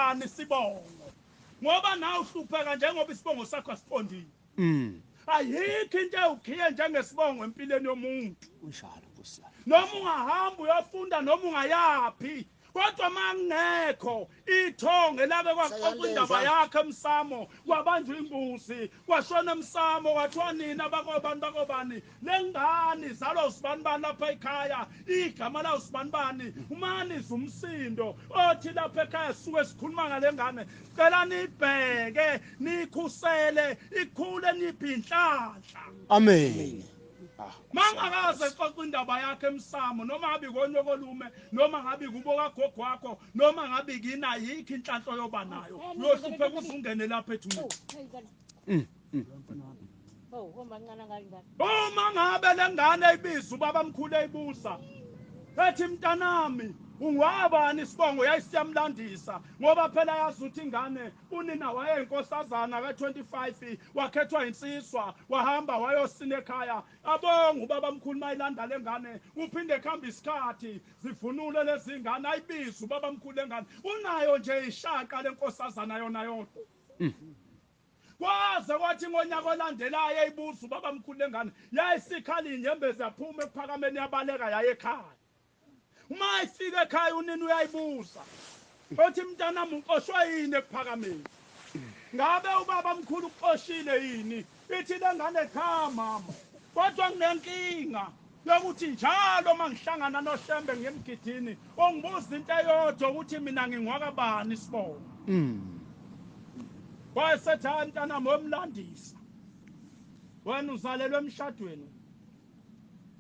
kanjani sibongo ngoba nawe uhlupheka njengoba isibongo sakho asiqondile ayikho into ewukhiye njengesibongo empilweni yomuntu unjalo Nkosi yami noma ungahamba uyofunda noma ungayaphi kodwa mangekho ithonge labe kwaxoxa indaba yakhe emsamo kwabanjwa imbuzi kwashona emsamo kwathiwa nina bakobani lengane zalo sibanibani lapha ekhaya igama lawo sibanibani umani umsindo othi lapha ekhaya suke sikhuluma ngale ngane cela nibheke nikhusele ikhule niphi inhlanhla amen mangakaze xoxa indaba yakhe emsamo noma ngabe ikonyokolume noma ngabe kubo kagogo wakho noma ngabe kina yikho inhlanhla yoba nayo uyohlupheka uzungene lapha ethuneni uma ngabe lengane eyibiza ubaba mkhulu eyibusa ethi mntanami ungwabani isibongo yayisiyamlandisa ngoba phela yazi ukuthi ingane unina wayeyinkosazana ka25 wakhethwa insiswa wahamba wayosina ekhaya abonga ubaba mkhulu mayilanda lengane uphinde khamba isikhathi zivunule lezi ngane ayibiza ubaba mkhulu lengane unayo nje ishaka lenkosazana yona yodwa kwaze kwathi ngonyaka olandelayo eyibuza ubaba mkhulu lengane yayisikhala inyembezi yaphuma ekuphakameni yabaleka yaye ekhaya uma ifika ekhaya unini uyayibuza othi mntanami uqoshwa yini ekuphakameni ngabe ubaba mkhulu uqoshile yini ithi lengane ekhaya mama kodwa nginenkinga yokuthi njalo mangihlangana noShembe ngemgidini ongibuza into eyodwa ukuthi mina ngingwakabani isibongo wayesethi hayi mntanami wemlandisa wena uzalelwe emshadweni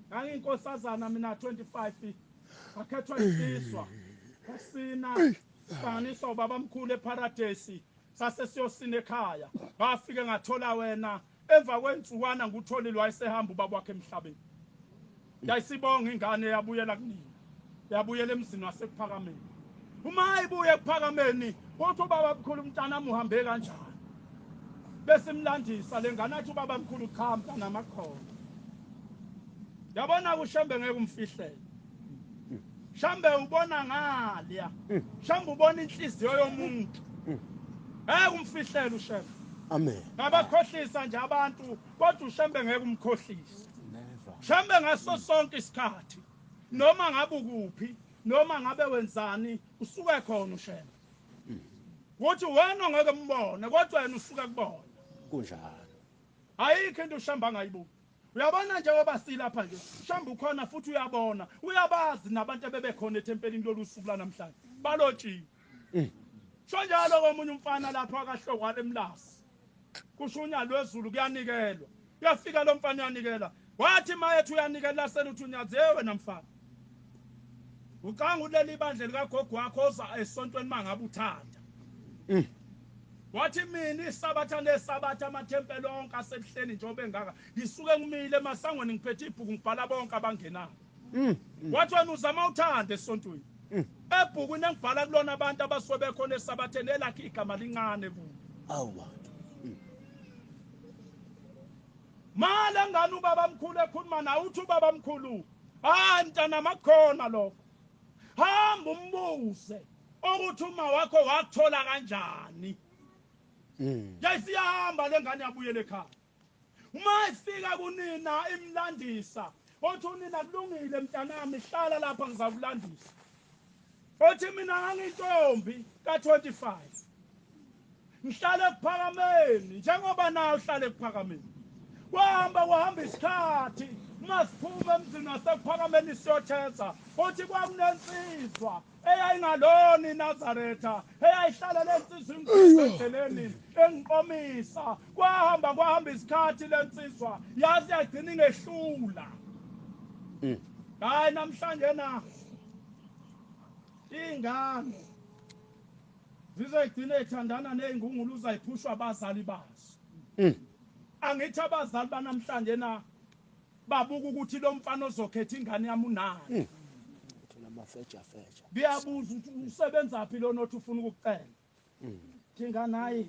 nganginkosazana mina 25 akhethwa insiswa kasina hlanganiswa ubaba mkhulu eParadesi sase siyosina ekhaya bafike ngathola wena emva kwensukwana ngutholile wayesehamba ubaba wakhe emhlabeni yayisibonga ingane yabuyela kunina yabuyela emzini wasekuphakameni uma ayibuye ekuphakameni uthi ubaba mkhulu umntanami uhambe kanjani bese imlandisa lengane athi ubaba mkhulu khamba namakhono yabona kuShembe ngeke umfihlele Shambe ubona ngaliya Shambe ubona inhliziyo yomuntu umfihlela uShembe amen ngabakhohlisa nje abantu kodwa uShembe ngeke umkhohlise Shambe ngaso sonke isikhathi noma ngabe ukuphi noma ngabe wenzani usuke khona uShembe ukuthi wena ngeke umbone kodwa yena usuke kubona kunjalo ayikho into uShembe angayibuki uyabona njengoba silapha nje Shambe ukhona futhi uyabona uyabazi nabantu abebekhona ethempelini lolusuku lanamhlanje balotshiwe sho njalo komunye umfana lapha akahlokwa lemlasi kushunya lwezulu kuyanikelwa uyafika lo mfana uyanikela wathi mayethu uyanikela seluthi unyazewe namfana ucanga uleli bandle likagogo wakho oza esontweni mangabe uthanda wathi mina isabatha nesabatha amathempeli onke asekuhleni njengoba engaka ngisuke ngimile emasangweni ngiphethe ibhuku ngibhala bonke abangenayo wathi wena uzama uthanda esontweni ebhukwini engibhala kulona abantu abasuke bekhona esabatheni elakhe igama lincane kubo awu mala ngani ubaba mkhulu ekhuluma na uthi ubaba mkhulu hayi mntana makhona lokho hamba umbuze ukuthi uma wakho wakuthola kanjani yayisiyahamba lengane yabuyela ekhaya uma ifika kunina imlandisa othi unina kulungile mntanami hlala lapha ngizakulandisa othi mina ngangiyintombi ka25 ngihlala ekuphakameni njengoba nawe uhlala ekuphakameni kwahamba isikhathi masiphuma emzini wasekuphakameni siyothetha othi kwakunensizwa eyayingalona iNazaretha eyayihlala lensizwa endleleni engiqomisa kwahamba isikhathi lensizwa yazi yagcina ingehlula hayi namhlanje na ingane zizogcina ethandana nezingungulu uzayiphushwa abazali bazo angithi abazali banamhlanje na babuka ukuthi lo mfana ozokhetha ingane yami unani thola amafeja biyabuza ukuthi usebenza phi lo nothi ufuna ukucela thinga naye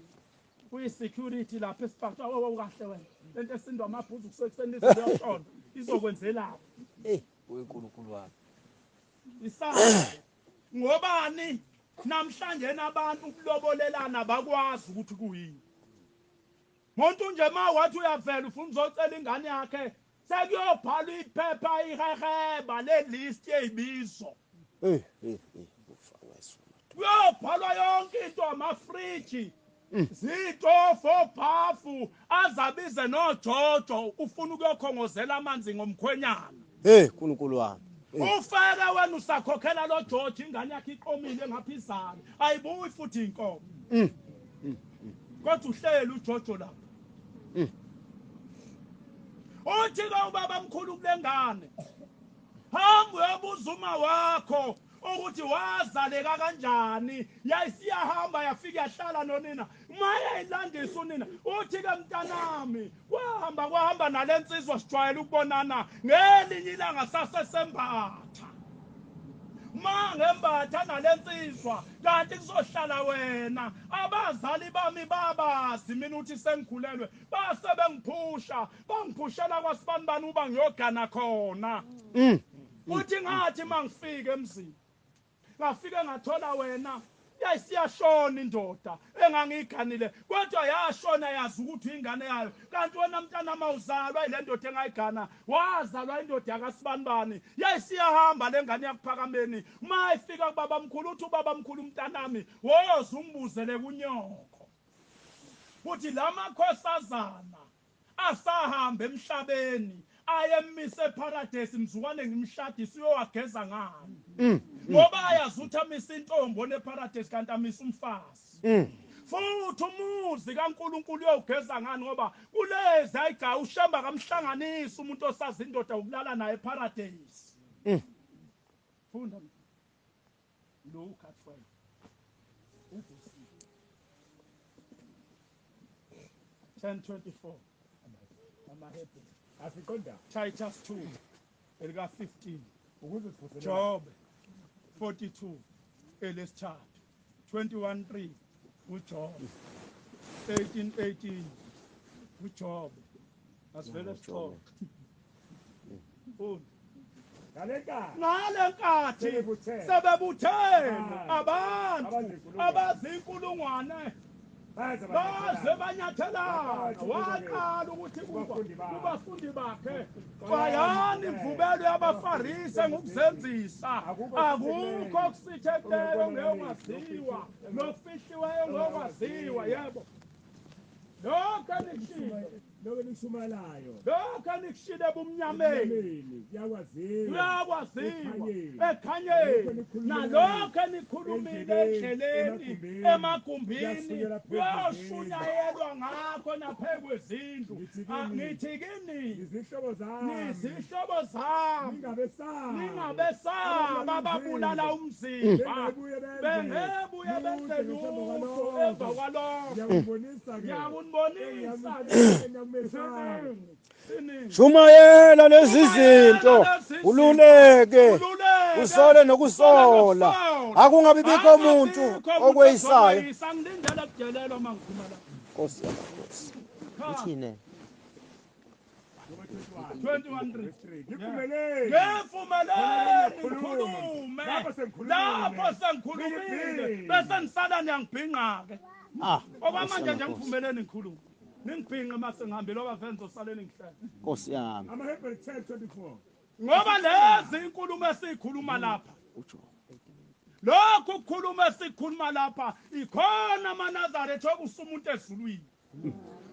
uyi-security lapha esiphatha kahle wena lento esindwa amabhuzu kusekuseni izoyashona izokwenzelaphi uNkulunkulu wami isaba ngobani namhlanje nabantu ukulobolelana bakwazi ukuthi kuyini. Umuntu nje mawathi uyavela ufuna uzocela ingane yakhe sekuyobhalwa iphepha iheheba lelist yezibizo. Kuyobhalwa yonke into amafriji. Zitofo obhafu azabize noJojo ufuna ukuyokhongozela amanzi ngomkhwenyana. Nkulunkulu wami. Ufeke wena usakhokhela lo George ingane yakhe iqomile ngaphizana. Ayibuyi futhi inkomo. Kodwa uhleli uJojo lapha. Uthi ke ubaba mkhulu kulengane. Hamba uyobuza uma wakho ukuthi wazaleka kanjani. Yayisiyahamba yafika yahlala nonina. Mayeyilandisa unina. Uthi ke mntanami kwahamba nalensizwa sijwayele ukubonana ngelinye ilanga sasesembatha. Mangembatha nalensizwa kanti kuzohlala wena. Abazali bami babazi mina uthi sengikhulelwe. Base bengiphusha bangiphushela kwasibanibani uba ngiyogana khona. Uthi ngathi mangifike emzini. Ngafike ngathola wena yayisiyashona indoda engangiganile kodwa yashona yazi ukuthi ingane yayo kanti wena mntana mawuzalwa ile ndoda engayigana wazalwa indoda yakasibanibani yayisiyahamba lengane yakuphakameni mayifika kubaba mkhulu uthi ubaba mkhulu mntanami woza umbuzele kunyoko uthi lamakhosazana asahamba emhlabeni ayemise paradise mzukwane ngimshadisi uyowageza ngani ngoba ayazi ukuthi amisa intombi oneparadise kanti amisa umfazi futhi umuzi kaNkulunkulu uyogeza ngani ngoba kulezi ayiga ushamba kamhlanganisa umuntu osazi indoda ukulala naye eparadise funda Luka 12 10:24 Titus 2 elika 15 Job 42 elesithathu 21:3 uJob 18:18 uJob asivele sixoxe ngale nkathi sebebuthene abantu abazinkulungwane baze banyathelana waqala ukuthi kubafundi bakhe bayani imvubelo yabafarisi ngokuzenzisa akukho kusithekeleyo ngeyongaziwa nokufihliweyo ngokwaziwa yebo lokho nikushile bumnyameni kuyakwaziwa ekhanyeni nalokho nikhulumile endleleni emagumbini kuyoshunyayelwa ngakho naphekwezindlu ngithi kini nizihlobo zami ningabesaba ababulala umzimba bengebuye benze lutho emva kwalokho ngiyakunibonisa Shumayela lezi zinto ululeke usole nokusola akungabi bikho umuntu okweyisayo ngilindele kudelelwa mangikhuluma Nkosi Nkosi uthini 21 ngivumeleni ngikhulume lapho sengikhulumile bese ngisala niyangibhinqa-ke okwamanje nje ngivumeleni ngikhulume ningibhinqe mase ngihambile obavenza osaleni ngihlele Nkosi yami AmaHebrew 10:24 ngoba lezi inkulumo esikhuluma lapha lokhu ukukhuluma esikhuluma lapha ikhona amaNazaretha okusumuntu ezulwini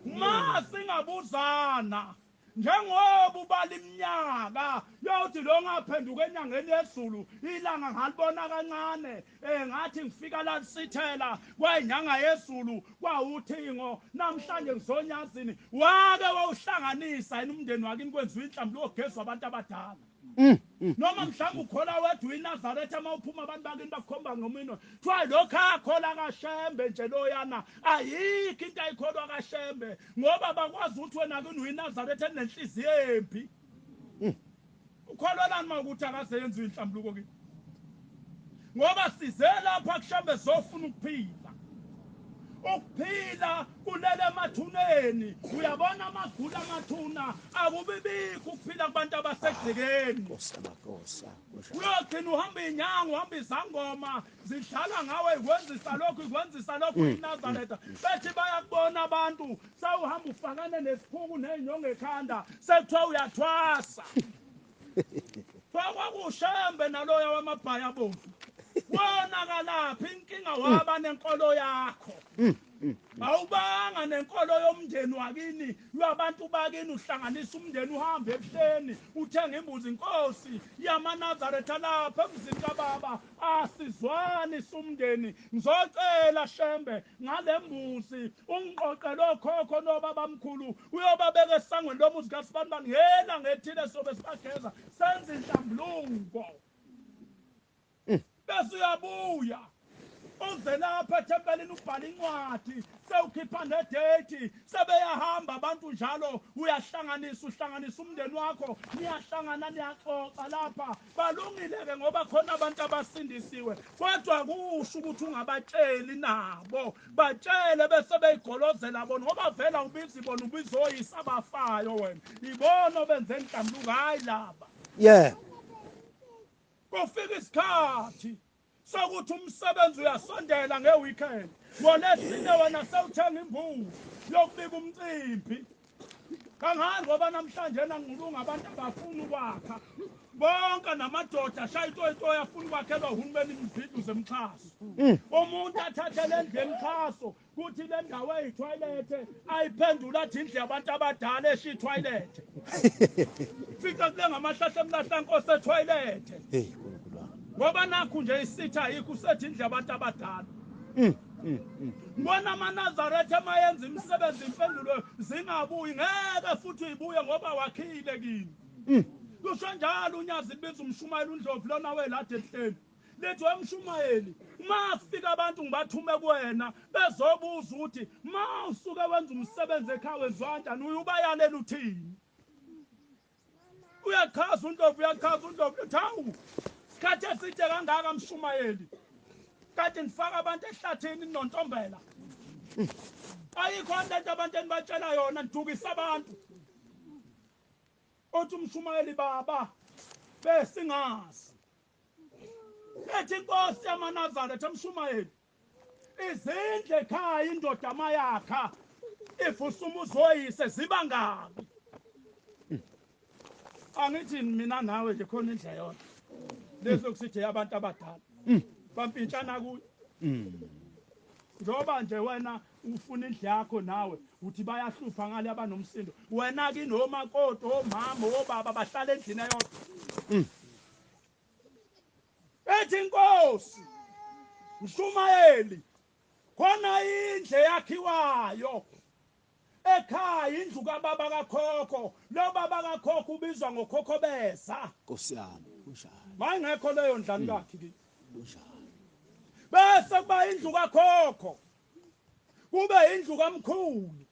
masingabuzana njengoba ubala iminyaka yokuthi lo ngaphenduka enyangeni yezulu ilanga ngalibona kancane ngathi ngifika la sithela kwayinyanga yezulu kwawuthingo namhlanje ngizonyazini wake wawuhlanganisa yini umndeni wakini kwenziwa inhlambuluko ogezwa abantu abadala noma mhlawumbe ukhola wedwa iNazaretha mawuphuma abantu bakini bakukhomba ngomino kuthiwa lokho akhola kaShembe nje loyana ayikho into ayikholwa kaShembe ngoba bakwazi ukuthi wena kini uyiNazaretha enenhliziyo embi ukholwa lani makuthi akaze yenziwe inhlambuluko kini ngoba size lapha kuShembe zofuna ukuphila ukuphila kulele emathuneni uyabona amagula amathuna akubibikho ukuphila kubantu abasegcekeni uyogcina uhamba inyanga uhamba izangoma zidlala ngawe ikwenzisa lokhu iNazaretha bethi bayakubona abantu sawuhamba ufakane nesiphuku nenyongo ekhanda sekuthiwa uyathwasa kwakushembe naloya wamabhaya abomvu wonakalaphi inkinga waba nenkolo yakho awubanga nenkolo yomndeni wakini lwabantu bakini uhlanganisa umndeni uhambe ebuhleni uthenga imbuzi inkosi yamaNazaretha lapha emzini kababa asizwani isumndeni ngizocela shembe ngale mbuzi ungiqoqele okhokho nobaba mkhulu uyobabeka esangweni lomuzi kaSibanibani ngela ngethile sobe sibageza senza inhlambuluko bese uyabuya uze lapha ethempelini ubhala incwadi sewukhipha nedate sebeyahamba abantu njalo uhlanganisa umndeni wakho niyahlangana niyaxoxa lapha balungile-ke ngoba khona abantu abasindisiwe kodwa kusho ukuthi ungabatsheli nabo batshele bese beyigolozela bona ngoba vela ubiza ibona ubizoyisa abafayo wena ibona obenze inhlambuluko hayi laba kufika isikhathi sokuthi umsebenzi uyasondela ngeweekend ngolesine wena sewuthenga imbuzi yokubika umcimbi kangani ngoba namhlanje nanqulunga abantu abafuna ukwakha bonke namadoda ashaya itoyitoyi afuna ukwakhelwa uhulumeni imviduze emxhaso umuntu athathe le ndlu emxhaso kuthi le ndawo eyithoyilethe ayiphendula athi indlu yabantu abadala eshiya ithoyilethe fika kule ngamahlahla emlahlankosi ethoyilethe ngoba nakhu nje isithi ayikho usethi indlu yabantu abadala ngibona amaNazaretha emayenza imisebenzi impendulo zingabuyi ngeke futhi uyibuye ngoba wakhile kini kusho njalo unyazi libiza umshumayeli uNdlovu lona welade ehleni lithi wemshumayeli uma kufika abantu ngibathume kuwena bezobuza ukuthi ma usuke wenza umsebenzi ekhaya wenziwa kanjani uyubayalela uthini uyachaza uNdlovu uthi hawu sikhathi eside kangaka mshumayeli kade nifaka abantu ehlathini nontombela ayikho lento abantu enibatshela yona nidukisa abantu othi umshumayeli baba besingazi ethi inkosi yamaNazaretha mshumayeli izindle ekhaya indoda amayakha ifusuma uzoyise ziba ngabi angithi mina nawe nje khona indlela yona lezokusithi abantu abadala bampintshana kuyo njoba nje wena ufuna indlu yakho nawe uthi bayahlupha ngale abanomsindo wena ke nomakoti omama obaba bahlala endlini eyodwa ethi inkosi mshumayeli khona indlu yakhiwayo ekhaya indlu kababa kakhokho lo baba kakhokho ubizwa ngokhokho besa Nkosi yami kunjani mayingekho leyo ndlani kakhe ke bese kuba indlu kakhokho kube indlu kamkhulu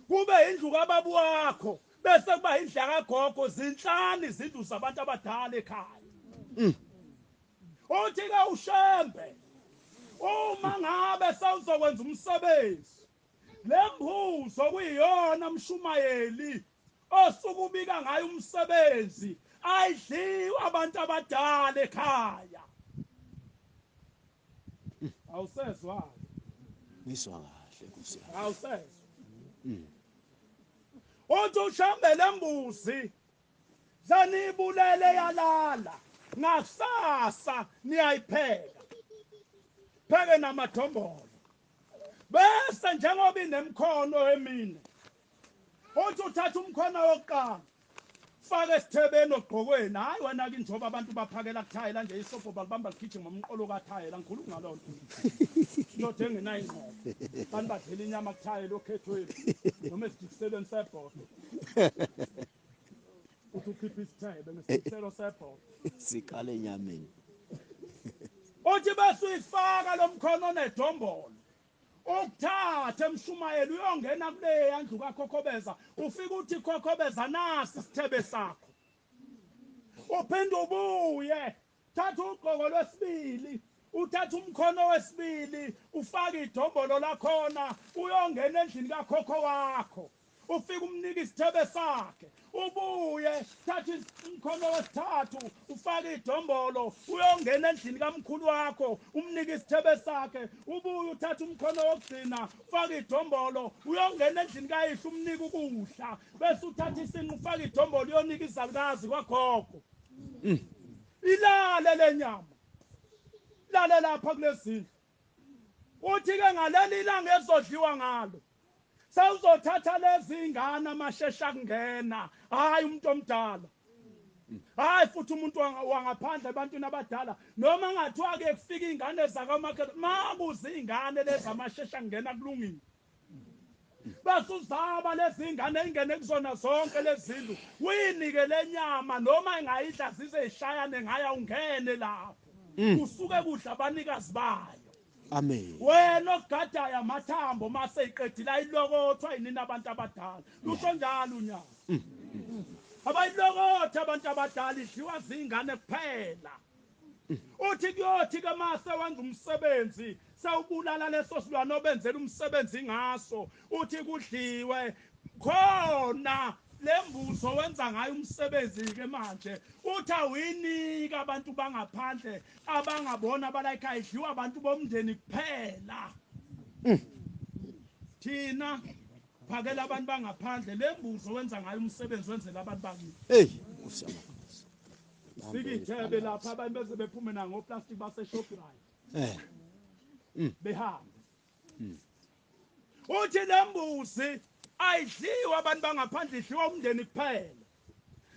kube indlu kababa wakho bese kuba indlu kagogo zinhlanu izindlu zabantu abadala ekhaya uthi ke ushembe uma ngabe sawuzokwenza umsebenzi lembuzo kuyiyona mshumayeli osukubika ngayo umsebenzi ayidliwa abantu abadala ekhaya awusezwa ngizwa kahle Nkosi yami awusezwa uthi ushambe lembuzi zanibulele yalala ngasasa niyayipheka pheke namadombolo bese njengoba inemkhono emine uthi uthatha umkhono wokuqala faka esithebeni ogqokweni hayi wena ke njoba abantu baphakela kuthayela nje isobho balibamba likhithe ngomqolo kathayela ngikhuluma ngalona ndoda engenayo ingqondo bantu badlela inyama kuthayela okhethweni noma esijikiselweni sebhodo uthi ukhipha isithebe ngesicelo sebhodo siqale enyameni uthi bese uyifaka lo mkhono nedombolo ukuthatha emshumayeli uyongena kule yandlu kaKhokhobeza ufika uthi Khokhobeza nasi isithebe sakho uphinde ubuye thatha ugqoko lwesibili uthatha umkhono wesibili ufaka idombolo lakhona uyongena endlini kakhokho wakho ufika umnika isithebe sakhe ubuye thatha umkhono wesithathu ufaka idombolo uyongena endlini kamkhulu wakho umnika isithebe sakhe ubuye uthatha umkhono wokugcina ufaka idombolo uyongena endlini kayihlo umnika ukudla bese uthatha isinqe ufaka idombolo uyonika izalukazi kwagogo ilale lenyama lale lapha kulezindlu uthi ke ngaleli ilanga ezodliwa ngalo sawuzothatha lezi ingane amashesha kungena hayi umuntu omdala hayi futhi umuntu wangaphandle ebantwini abadala noma ngathiwa ke kufika ingane zakamakhelwane makuze ingane lezi amashesha kungena kulungile basuzaba lezi ingane ingene kuzona zonke lezi zindlu uyinike lenyama noma engayidla zize ishayane ngaya ungene lapho usuke kudla abanikazi bayo Amen. wena ogadayo amathambo mase iqedile ayilokothwa yinini abantu abadala lusho njalo unyaka abayilokotha abantu abadala idliwa zingane kuphela uthi kuyothi ke mase wenza umsebenzi sawubulala leso silwane obenzela umsebenzi ngaso uthi kudliwe khona lembuzo wenza ngayo umsebenzi ke manje uthi awinika abantu bangaphandle abangabona abalayika idliwa abantu bomndeni kuphela thina phakela abantu bangaphandle lembuzo wenza ngayo umsebenzi wenzela abantu bakithi Hey, usiyamakhosi. sikithebe lapha abantu beze bephume na ngoplastic base Shoprite behamba uthi lembuzi ayidliwa abantu bangaphandle idliwa umndeni kuphela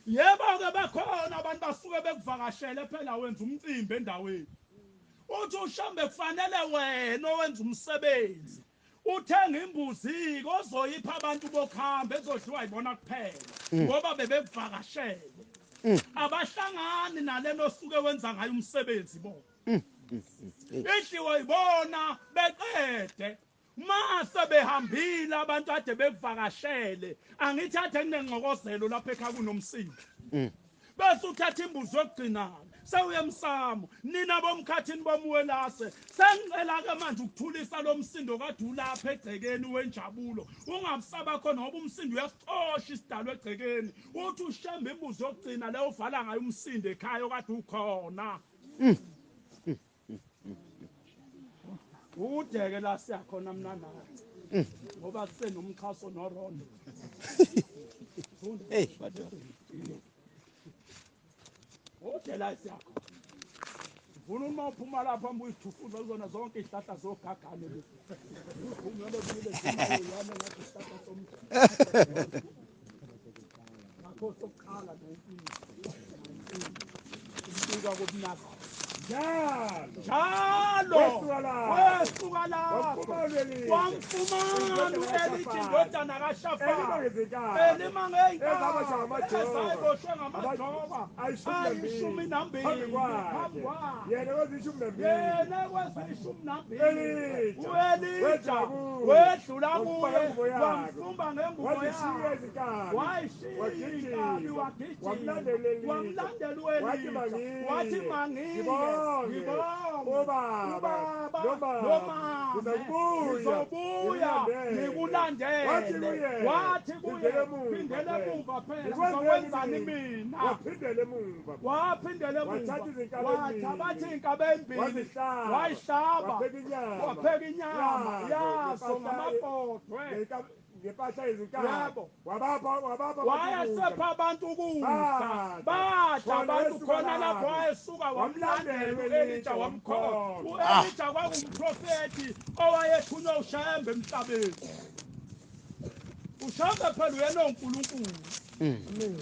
yebo ke bakhona abantu basuke bekuvakashele phela wenza umcimbi endaweni uthi ushambe kufanele wena owenza umsebenzi uthenga imbuzi ozoyipha abantu bokuhamba ezodliwa yibona kuphela ngoba bebekuvakashele abahlangani naleno suke wenza ngayo umsebenzi bona idliwa yibona beqede mase behambile abantu ade bekuvakashele angithi ade kunengqokozelo lapha ekhaya kunomsindo bese uthatha imbuzi yokugcinana sewuyemsamo nina bomkhathini bomuwelase sengicela ke manje ukuthulisa lo msindo kade ulapha egcekeni wenjabulo ungabusaba khona ngoba umsindo uyasixosha isidalwa egcekeni uthi ushembe imbuzi yokugcina leyo uvala ngayo umsindo ekhaya kade ukhona udeke la siyakhona mnana ngoba sisenomxhaso noRondo Hey, madod. udela siyakhona ufuna uma uphuma lapha mbuye ithufuza kuzona zonke izihlahla zogagane lezi ungelo vile zimayo yana ngathi isihlahla somntu ngakho sokuqala nempilo kobunaka njalo wesuka lapho wamfumana u-Elija indodana kaShafani elima ngey'nkabi ezayiboshwe ngamajoba ayishumi nambili phambi kwakhe yena kweziyishumi nambili u-Elija wedlula kuye wamhlumba ngengubo yakhe wayishiya inkabi wagijima wamlandela u-Elija wathi mangike ubaba noma ngizobuya ngikulandele wathi kuye phindele emuva phela uzokwenzani mina waphindele emuva wathabatha iy'nkabi ezimbili wayihlaba wapheka inyama yaso ngamabhodwe yebo wayesepha abantu ukudla badla abantu khona lapho wayesuka wamlandela u-Elija wamkhola u-Elija kwakungumprofethi owayethunywa ushembe emhlabeni ushembe phela uyena onkulunkulu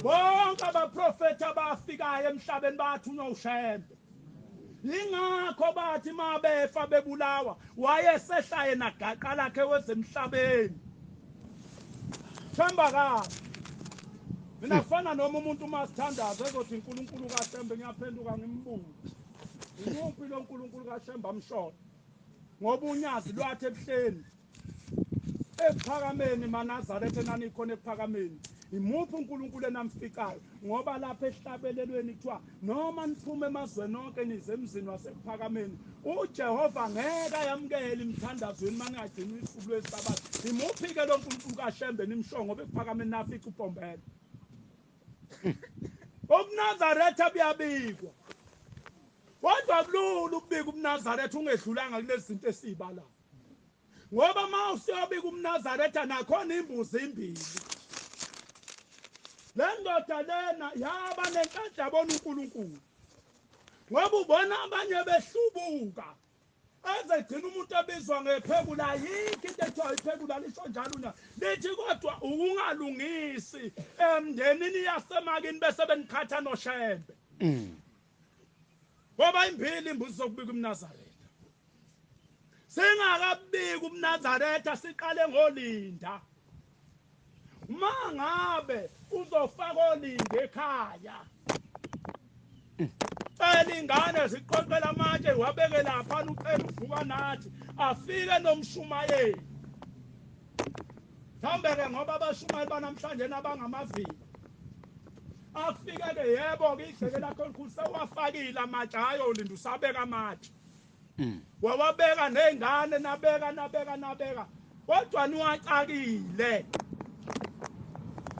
bonke abaprofethi abafikayo emhlabeni bathunywa ushembe ingakho bathi mabefa bebulawa wayesehla yena gaqa lakhe wezemhlabeni themba kahle mina kufana noma umuntu masithandaza ezothi uNkulunkulu kaShembe ngiyaphenduka ngimbuze umuphi lo uNkulunkulu kaShembe amshona ngoba unyazi lwathi ebuhleni ekuphakameni maNazaretha enanikhona ekuphakameni imuphi uNkulunkulu enamfikayo ngoba lapha esihlabelelweni kuthiwa noma niphume emazweni onke nize emzini wasekuphakameni uJehova ngeke ayamukele imthandazweni mangagcina usuku lwesabatha imuphi ke lo nkulunkulu kaShembe nimsho ngoba ekuphakameni nafica uPombela uNazaretha buyabikwa kodwa kulula ukubika uNazaretha ungedlulanga kulezi zinto esizibalayo ngoba mawusiyobika uNazaretha nakhona imbuzi imbili le ndoda lena yaba nenhlanhla yabona uNkulunkulu ngoba ubona abanye behlubuka ezegcina umuntu ebizwa ngephekula yikho into ethiwa iphekula lisho njalo na lithi kodwa ukungalungisi emndenini yasemakini bese benikhatha noShembe ngoba imbili imbuzi zokubika uNazaretha singakabika uNazaretha siqale ngoLinda mangabe uzofaka oLinda ekhaya cela ingane ziqoqela amatshe wabeke lapha ucela uvuka nathi afike nomshumayeli mhlawumbe-ke ngoba abashumayeli banamhlanje nabangamavili afike-ke yebo-ke igceke lakho elikhulu sewafakile amatshe ayolinda usabeka amatshe wawabeka ney'ngane nabeka kodwa niwacakile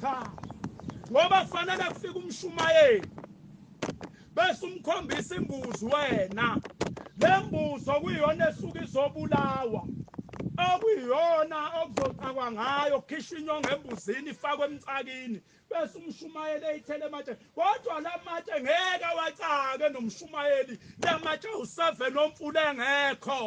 cha ngoba kufanele kufike umshumayeli bese umkhombisa imbuzi wena le mbuzi okuyiyona esuka izobulawa okuyiyona okuzocakwa ngayo kukhishwa inyongo embuzini ifakwe emcakini bese umshumayeli eyithele amatshe kodwa la matshe ngeke awacake nomshumayeli la matshe u7 nomfula engekho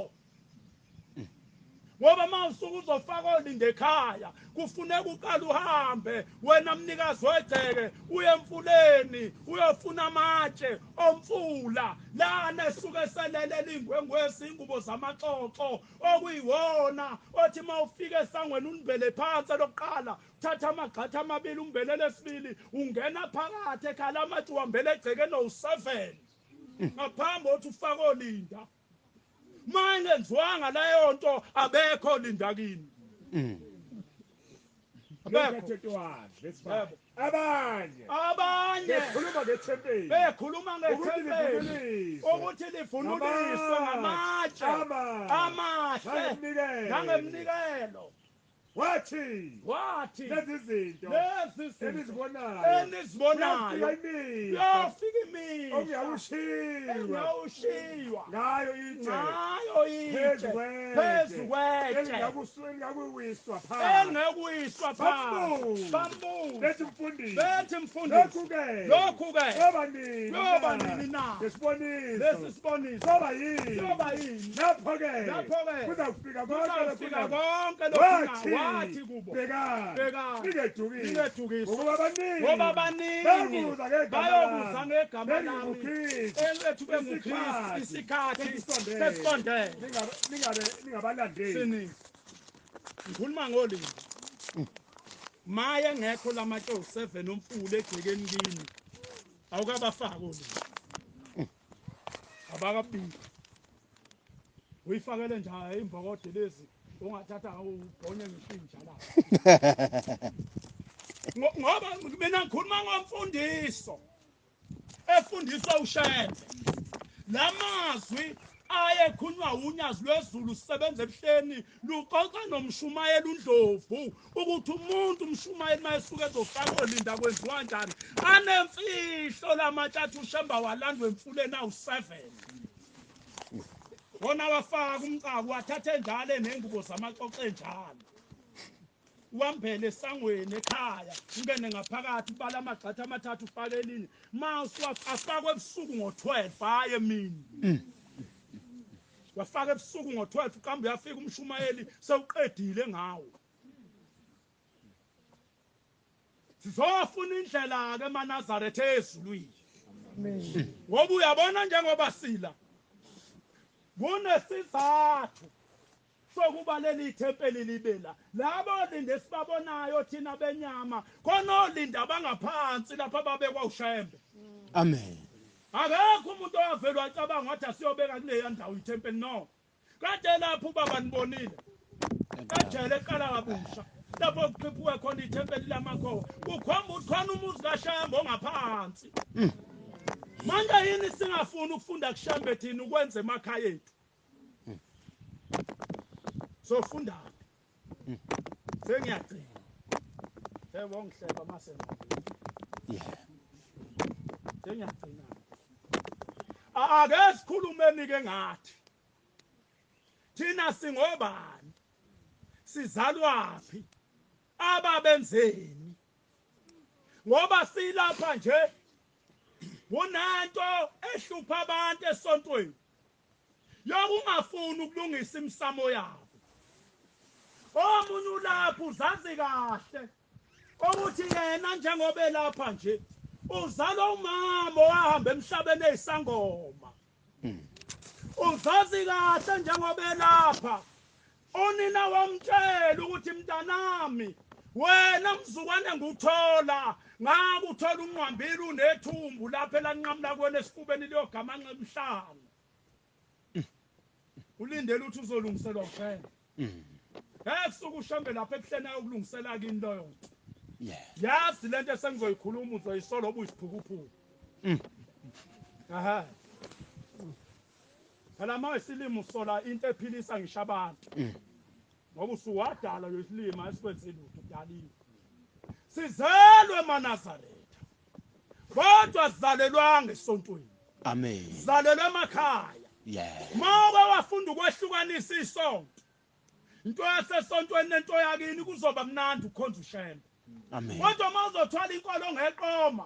ngoba mawusuku uzofaka oLinda ekhaya kufuneka uqala uhambe wena mnikazi wegceke uye emfuleni uyofuna amatshe omfula lana esuke eselele ingwengwesi ingubo zamaxoxo okuyiwona othi mawufika esangweni unibele phansi lokuqala uthatha amagxatha amabili umbele lesibili ungena phakathi ekhala amatshe uhambele egcekeni no7 ngaphambi kokuthi ufake oLinda mangenziwanga leyo nto abekho Linda kini abanye bekhuluma ngethempeli ukuthi livunuliswe ngamatshe amahle nangemnikelo wathi lezi zinto enizibonayo yafika imini okuyawushiwa ngayo itshe phezu kwetshe engekuwiswa phansi bambuza bethi mfundisi lokhu-ke yoba nini na lesi siboniso yoba yini lapho-ke kuzafika konke lokhu wathi kubo ningedukisi ngoba baningi bayokuza ngegama lami elethu benguKristu isikhathi sesondele ningabalandeli ngikhuluma ngoLinda maye ngekho lamatshe u7 omfula egcekeni kini awukabafaka oLinda abakabili uyifakele nje imvokode lezi ungathatha ubhonye ngishintsha la ngoba mina ngikhuluma ngomfundiso efundiswa uShembe lamazwi ayekhulunywa unyazi lwezulu sisebenza ebuhleni luxoxa nomshumayeli uNdlovu ukuthi umuntu umshumayeli mayesuka ezofaka oLinda kwenziwa kanjani anemfihlo lamatshe athi uShembe walandwe emfuleni awu7 wona wafaka umcako wathatha endlale nengubo zamaxoxo enjalo uhambele esangweni ekhaya ungene ngaphakathi ubala amagxatha amathathu ufake elinye afakwe ebusuku ngo12 hayi emini wafaka ebusuku ngo12 uqambe uyafika umshumayeli sewuqedile ngawo sizofuna indlela ke eManazaretha ezulwini ngoba uyabona njengoba sila kunesizathu sokuba leli thempeli libela labo Linda esibabonayo thina benyama khona oLinda abangaphansi lapha babekwa uShembe amen akekho umuntu owavela wacabanga wathi asiyobeka kuleya ndawo ithempeli no kade lapho ubaba nibonile ejele eqala kabusha lapho kuqiphuke khona ithempeli lamakhowa kukhomba ukuthi khona umuzi kaShembe ongaphansi manje yini singafuni ukufunda kuShembe thina ukwenza emakhaya ethu sofunda sengiyagcina yebo ngihleba masenza sengiyagcina ake sikhulumeni ke ngathi thina singobani sizalwapi ababenzeni ngoba silapha nje kunento ehlupha abantu esontweni yokungafuni ukulungisa imsamo yabo omunye ulapha uzazi kahle ukuthi yena njengoba elapha nje uzalwa umama owahamba emhlabeni eyisangoma uzazi kahle njengoba elapha unina wamtshela ukuthi mntanami wena mzukwane nguthola ngakuthola umnqambili unethumbu lapha elanqamla kwena esifubeni liyogamanxa emhlanje ulindele ukuthi uzolungiselwa kuphela esuku uShembe lapha ebuhleni ayokulungisela kini loyo nto yazi lento esengizoyikhuluma uzoyisola obuyisiphukuphuku aha phela manje isilimo sola into ephilisa ngisho abantu ngoba usuwadala lesilima esikwenzile ukuthi udaliwe sizelwe eManazaretha kodwa sizalelwanga esontweni Amen. sizalelwe emakhaya mawe wafunda ukwehlukanisa isonto into yasesontweni nento yakini kuzoba mnandi ukhonza uShembe Amen. kodwa mawuzothwala inkolo ngeqoma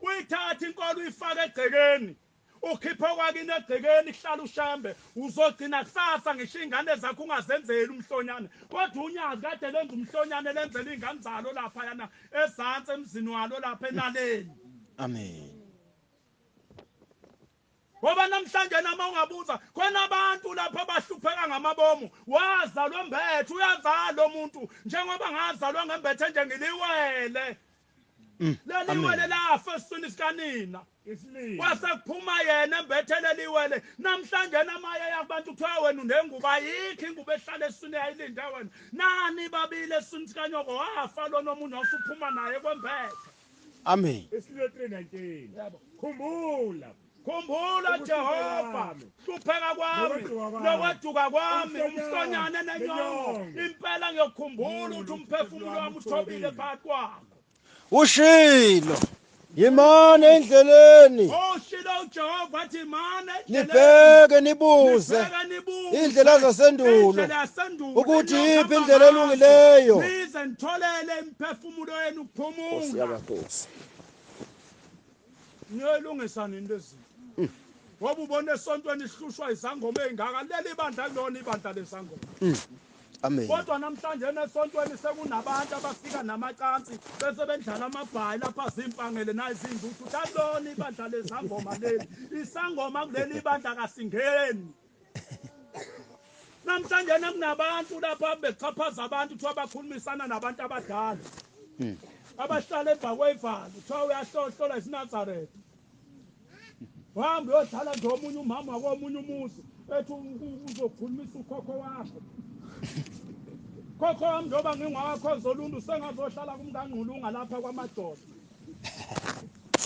uyithatha inkolo uyifaka egcekeni ukhiphe kwakini egcekeni kuhlala uShembe uzogcina kusasa ngisho ingane zakho ungazenzeli umhlonyane kodwa unyazi kade lenza umhlonyane lenzela ingane zalo lapha yana ezantsi emzini walo lapha enaleni Amen. ngoba namhlanje nama ungabuza khona abantu lapha abahlupheka ngamabomu wazalwa mbethe uyazala umuntu njengoba ngazalwa ngembethe nje ngiliwele leliwele lafa esiswini sikanina wasekuphuma yena embethe leliwele namhlanje namaye yabantu kuthiwa wena unengubo ayikho ingubo ehlala esiswini yayilinde wena nani babili esiswini sikanyoko wafa lo nomunye wasuphuma naye kwembethe Amen. Isilo 3:19 yabo khumbula Jehova hlupheka kwami nokweduka kwami umhlonyane nenyongo impela ngiyokukhumbula ukuthi umphefumulo wami uthobile phakathi kwakho Ushilo. Yimane endleleni. Oshilo uJehova athi mane Nibheke nibuze indlela zasendulo ukuthi yiphi indlela elungileyo. nize nitholele imphefumulo yenu ukuphumula Nkosi. ngiyolungisa nini lezi ngoba ubone esontweni ihlushwa izangoma ezingaka leli bandla kulona ibandla lesangoma Amen. kodwa namhlanje esontweni sekunabantu abafika namacansi bese bendlala amabhayi lapha zimpangele nazinduthu talona ibandla lesangoma leli isangoma kuleli ibandla kasingeni namhlanje kunabantu lapha bechaphaza abantu kuthiwa bakhulumisana nabantu abadala abahlala eBhakwevalo kuthiwa uyahlohlola iSinazaretha wahamba uyodlala nje omunye umama wakomunye umuzi ethi uzokhulumisa ukhokho wakho khokho wami njengoba ngingawakho zoluntu sengazohlala kumkangqulunga lapha kwamadoda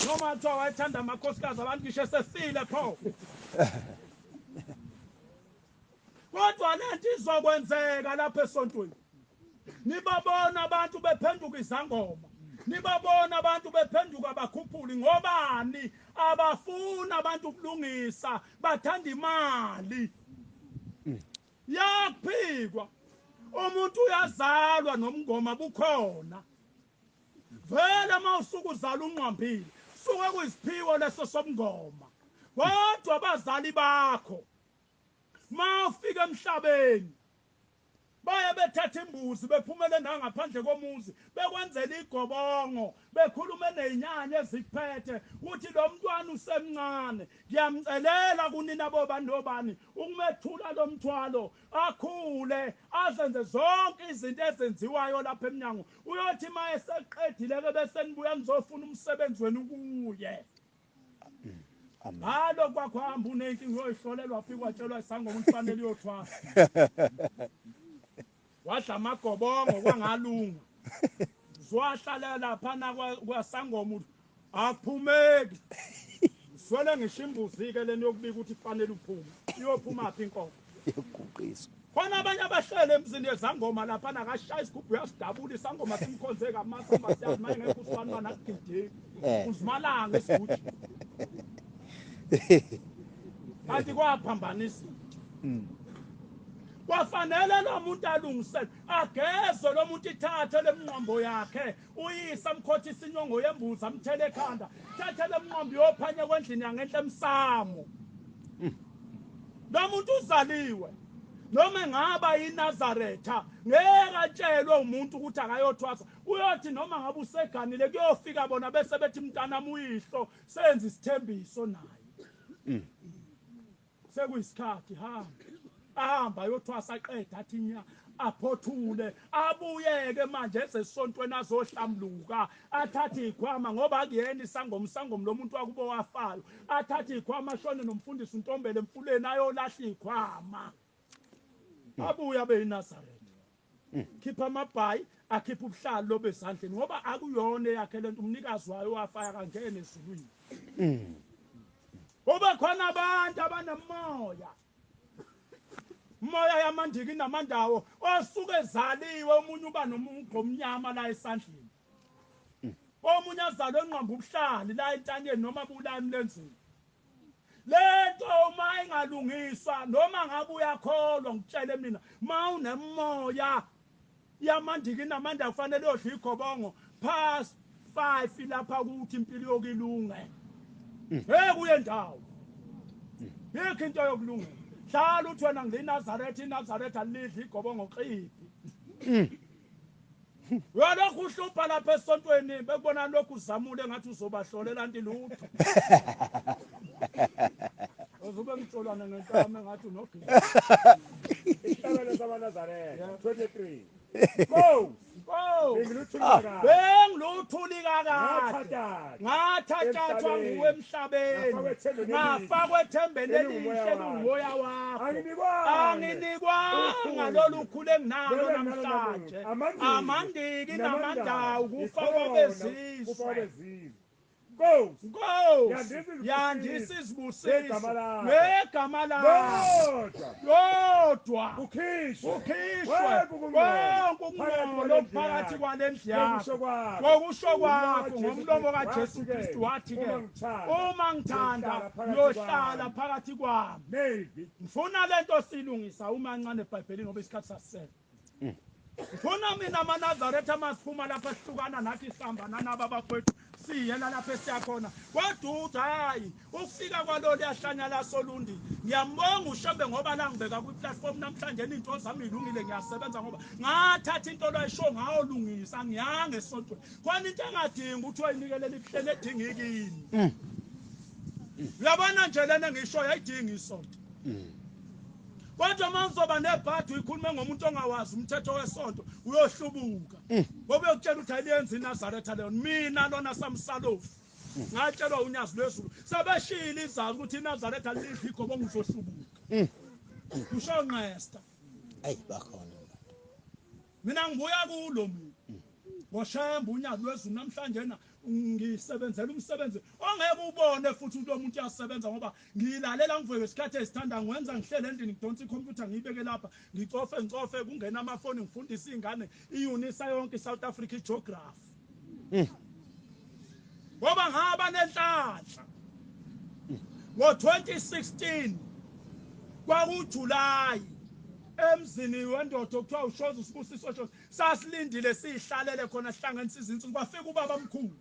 noma kuthiwa wayethanda amakhosikazi abantu ngisho sesile pho kodwa lento izokwenzeka lapha esontweni nibabona abantu bephenduka izangoma nibabona abantu bephenduka abakhuphuli ngobani abafuna abantu ukulungisa bathanda imali yaphikwa umuntu uyazalwa nomngoma bukhona vele mawusuku uzala unqambile suke kuyisiphiwo leso somngoma kodwa abazali bakho mawufika emhlabeni baye bethatha imbuzi bephumele ngaphandle komuzi bekwenzela igobongo bekhulume nezinyanya ezikuphethe uthi lo mntwana usemncane ngiyamcelela kunina bobani nobani ukumethula lo mthwalo akhule azenze zonke izinto ezenziwayo lapha eminyango uyothi maye seqedile ke bese nibuya nizofuna umsebenzi wenu kuye ngalo kwakho hamba unenkinga uyoyihlolelwa afika watshelwa isangoma ufanele uyothwasa wadla amagobongo kwangalunga zwahlalela laphana kwaSangoma akuphumeki swele ngisho imbuzi ke leni yokubika ukuthi kufanele uphume iyophuma phi inkomo yokuguqiswa khona abanye abahlele emzini yezangoma lapha nakashaya isigubhu uyasidabula isangoma simkhonze kamasa masiyazi maye ngekho uswana nakugideki uzimalanga isiguji kanti kwaphambanisa kwafanele lo muntu alungisele ageze lo muntu ithathe lemnqombo yakhe uyisa amkhothisa inyongo yembuzi amthele ekhanda thathe lemnqombo yophanye kwendlini yangenhle emsamo lo muntu uzaliwe noma ngaba iNazaretha ngeke atshelwe umuntu ukuthi akayothwasa uyothi noma ngabe useganile kuyofika bona bese bethi mntana muyihlo senze isithembiso naye sekuyisikhathi ahamba ayothwasa aqeda athi nya aphothule abuyeke manje esesontweni azohlamluka athathe ikhwama ngoba akuyena isangoma lo muntu wakubo wafayo athathe ikhwama ashone nomfundisi uNtombele emfuleni ayolahla ikhwama abuya beyiNazaretha khipha amabhayi akhipha ubuhlalo lobe esandleni ngoba akuyona yakhe lento umnikazi wayo wafaya kangene ezulwini Oba khona abantu abanemoya moya yamandiki namandawo osuke ezaliwe omunye uba nomuntu omnyama la esandleni omunye azalwe enqamba ubuhlali la entanyeni noma bula emlenzeni lento uma ingalungiswa noma ngabe uyakholwa ngitshele mina ma unemoya yamandiki namandawo kufanele yodla igobongo past 5 lapha kuthi impilo yokilunge kuye ndawo yekho into yokulunga hlala uthi wena iNazaretha lidla igobongo qiphi uyalokhu uhlupha lapha esontweni bekubona lokhu uzamule ngathi uzobahlolela nti lutho uzube ngitsolwana ngentame ngathi unogila Isabelo samaNazaretha 23 bengiluthuli kakade ngathathathwa nguwe emhlabeni ngafakwa ethembeni elihle lungoya wakho anginikwanga lolu khulu enginalo namhlanje amandiki namandawo kufakwa bezizwe yandisa isibusiso ngegama lakho yodwa ukhishwe konke ukungcola phakathi kwalendlu yakho ngokusho kwakho ngomlomo kaJesu Kristu wathi-ke uma ngithanda ngiyohlala phakathi kwami ngifuna lento silungisa uma ncane eBhayibhelini ngoba isikhathi sasisele ngifuna mina amaNazaretha amasiphuma lapha sihlukana nathi sihambana naba bafowethu siyela lapha esiyakhona kodwa hayi ufika kwalo liyahlanya la Solundi ngiyambonga uShembe ngoba la ngibeka kwiplatform namhlanje into zami ilungile ngiyasebenza ngoba ngathatha into layisho ngawo lungisa ngiyange esontweni khona into engadingi ukuthi wayinikele lihlele edingi kini uyabona nje lena ngisho yayidinga isonto kodwa mangizoba nebhadi uyikhuluma ngomuntu ongawazi umthetho wesonto uyohlubuka ngoba uyokutshela ukuthi ayiyenza iNazaretha leyo mina lona samsalofu ngatshelwa unyazi lwezulu sabeshila izazi ukuthi iNazaretha lidla igobongo uzohlubuka usho ngesta bakhona mina ngibuya kulo mina ngoshemba unyazi lwezulu namhlanje na ngisebenzela umsebenzi ongeke ubone futhi lo muntu uyasebenza ngoba ngilalela ngivuke isikhathi esithanda ngwenza ngihlele endlini ngidonsa ikhompyutha ngiyibeke lapha ngicofe kungena amafoni ngifundisa izingane iUNISA yonke South Africa geography ngoba ngaba nenhlanhla ngo2016 kwakuJuly emzini wendoda okuthiwa uShoza uSibusiso Shoza sasilindile sihlalele khona sihlanganisa izinsuku kwafika ubaba mkhulu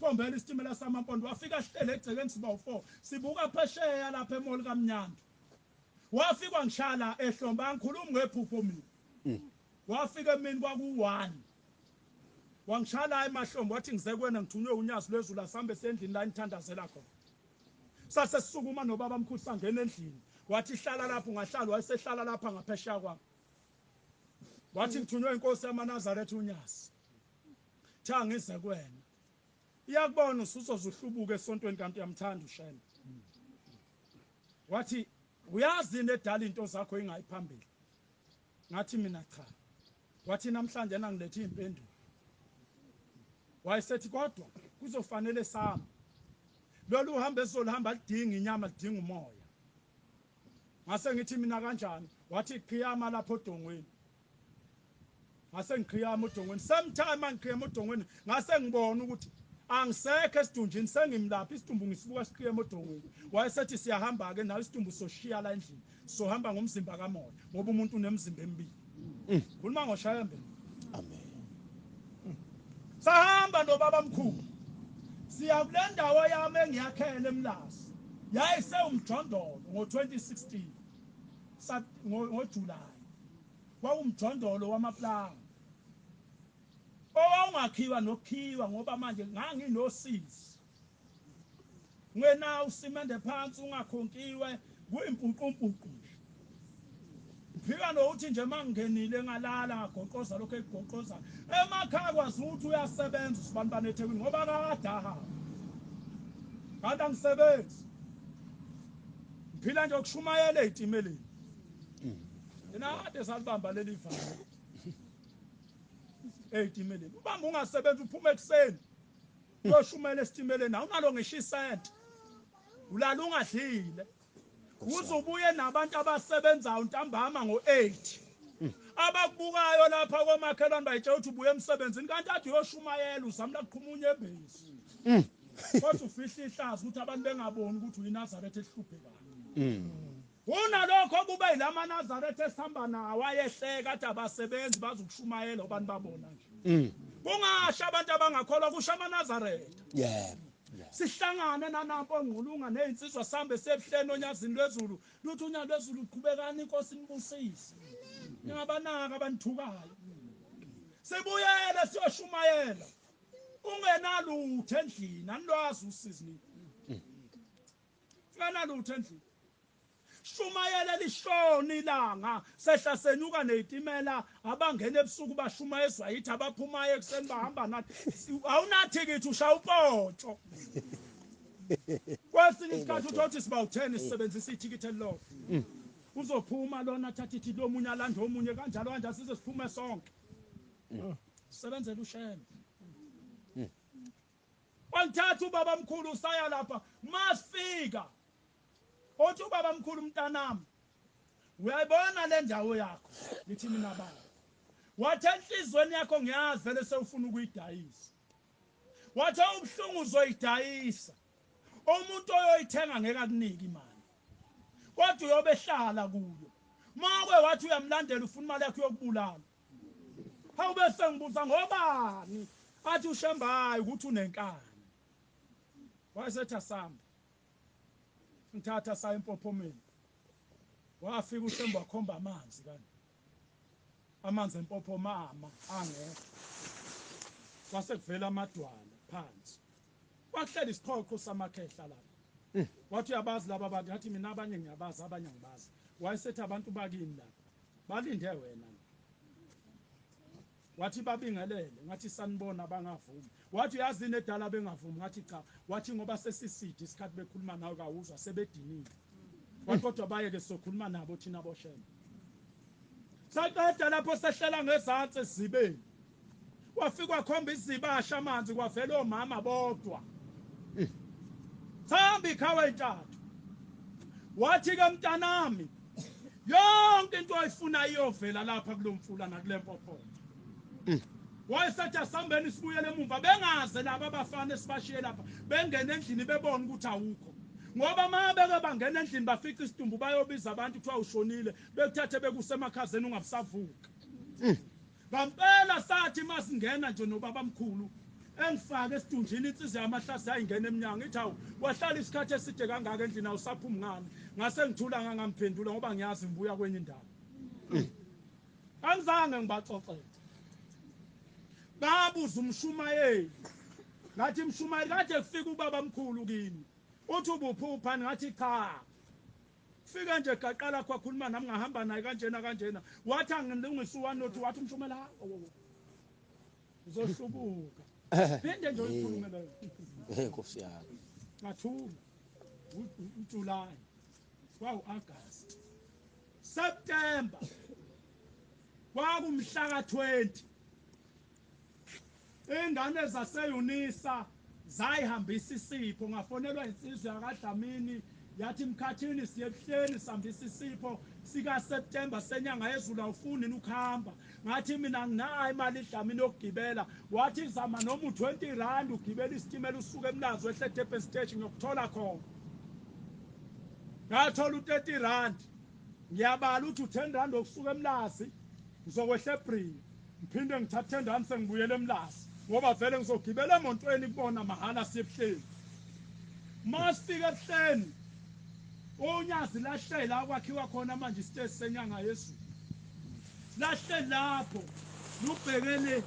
Pombela isitimela samampondo wafika sihlele egcekeni siba u4 sibuka phesheya lapha emoli kaMnyando wafika ngishala ehlomba ngikhuluma ngephupho mina wafika emini kwaku1 wangishala emahlombe wathi ngize kwena ngithunywe unyazi lwezulu asambe sendlini la nithandazela khona sase sisukuma nobaba mkhulu sangena endlini wathi hlala lapho ungahlala wayesehlala lapha ngaphesheya kwami wathi ngithunywe inkosi yamaNazaretha unyazi tha ngize kwena iyakubona usuzozuhlubuka esontweni kanti uyamthanda uShembe wathi uyazi nedala into zakho ingayiphambili ngathi mina cha wathi namhlanje nangilethe impendulo wayesethi kodwa kuzofanele sami lolu uhambe esolihamba lidinga inyama lidinga umoya ngase ngithi mina kanjani wathi qhiyama lapho odongweni ngase ngiqhiyama odongweni sometime angiqhiyama odongweni ngase ngibona ukuthi angisekho esidunjini sengimlapha isidumbu ngisibuka siqhiyama odongweni wayesethi siyahamba ke nawe isidumbu soshiya la endlini sohamba ngomzimba kamoya ngoba umuntu unemizimba emibili khuluma ngoshayembe Amen. sahamba nobaba mkhulu siya kule ndawo yami engiyakhele eMlazi yayise umjondolo ngo2016 ngoJuly kwawumjondolo wamaplanga owawungakhiwa nokhiwa ngoba manje nganginosisi ngena usimende phansi ungakhonkiwe kuyimpuqumpuqu phika nokuthi nje mangingenile ngalala ngagoqoza lokho egoqoza emakhaya kwazi ukuthi uyasebenza usibanibane eThekwini ngoba kadaha kanti angisebenzi ngiphila nje ukushumayela ezitimeleni yena kade salibamba leli valo ezitimeleni ubamba ungasebenzi uphuma ekseni uyoshumela esitimeleni awunalo ngisho isenti ulala ungadlile uzobuye nabantu abasebenzayo ntambama ngo8 abakubukayo lapha komakhelwane bayitshela ukuthi ubuye emsebenzini kanti athi uyoshumayela uzamla kuqhumunye ebhesi kodwa ufihla ihlazo ukuthi abantu bengaboni ukuthi uyiNazaretha ehluphekayo unalokho kube yilama Nazaretha esihamba nawo ayehleka athi abasebenzi bazokushumayela abantu babona nje kungasho abantu abangakholwa kusho amaNazaretha Yebo. sihlangane nanampo ngqulunga nezinsizwa sambe sebuhleni onyazini lwezulu luthi unyalo lwezulu uqhubekani inkosi inibusise ningabanaka abanithukayo sibuyele siyoshumayela ungenalutho endlini anilwazi usizi ungenalutho endlini shumayele lishoni ilanga sehla senyuka nezitimela abangena ebusuku bashumayezwa yithi abaphumayo ekseni bahamba nathi awunathi kithi ushaya upoto kwesinye isikhathi uthi siba u10 sisebenzisa ithikithi elilodwa uzophuma lona athatha ithi lo munye alanda omunye kanjalo kanje size siphume sonke sebenzela ushembe wangithatha ubaba mkhulu usaya lapha masifika othi ubaba mkhulu mntanami uyayibona le ndawo yakho ngithi mina baba wathi enhlizweni yakho ngiyazi vele sewufuna ukuyidayisa wathi ubhlungu uzoyidayisa umuntu oyoyithenga ngeke akunike imali kodwa uyobehlala kuyo makwe wathi uyamlandela ufuna imali yakho yokubulala hawu bese ngibuza ngobani athi ushembayo ukuthi unenkani wayesethi asamba ngithatha sa empophomeni wafika ushemba wakhomba amanzi kani amanzi empophomama angekho kwase kuvela amadwala phansi kwakuhleli isiqoqo samakhehla lapha wathi uyabazi laba abantu athi mina abanye ngiyabazi abanye ngibazi wayesethi abantu bakini lapha balinde wena wathi babingelele ngathi sanibona bangavumi wathi uyazi nedala bengavumi ngathi cha wathi ngoba sesisidi isikhathi bekhuluma nawe kawuzwa sebedinile wathi kodwa bayeke sokhuluma nabo thina boshembe saqeda lapho sehlela ngezantsi esizibeni wafika wakhomba izibasha amanzi kwavela omama bodwa sahamba ikhawe entathu wathi ke mntanami yonke into oyifuna iyovela lapha kulomfula nakulempopho wayesathi asambeni sibuyele emuva bengaze laba abafana esibashiye lapha bengene endlini bebona ukuthi awukho ngoba mabeke bangena endlini bafica isidumbu bayobiza abantu kuthiwa ushonile bekuthathe bekusemakhazeni ungabusavuka ngampela sathi masingena nje nobaba mkhulu engifaka esidunjini insizwa yamahlasi ayingena eminyango ithi awu wahlala isikhathi eside kangaka endlini awusaphumi ngani ngase ngithula ngangamphendula ngoba ngiyazi ngibuya kwenye indawo angizange ngibaxoxele babuza umshumayeli ngathi mshumayeli kade kufika ubaba mkhulu kini uthi ubuphupha ngathi cha fika nje gaqala kwakhuluma nami ngahamba naye kanjena wathi angilungisa uwanothi wathi umshumela uzohlubuka phinde nje uyikhulume leyo Nkosi yami. ngathula uJuly kwawu August September kwakumhla ka20 ingane zaseyunisa zayihambisa isipho ngafonelwa insizwa yakadlamini yathi mkhathini siye ebuhleni sihambisa isipho sika September senyanga yezulu awufuni ukuhamba ngathi mina nginayo imali idlamini yokugibela wathi zama noma u20 ugibela isitimela usuke eMlazi wehle eDurban station ngiyokuthola khona ngathola u30 ngiyabala uthi u10 okusuka eMlazi ngizokwehla eBree ngiphinde ngithathe 10 sengibuyele eMlazi ngoba vele ngizogibela emontweni kubona mahala siyebuhleni masifika ebuhleni unyazi lahlela kwakhiwa khona manje isiteji senyanga yezulu lahle lapho lubhekele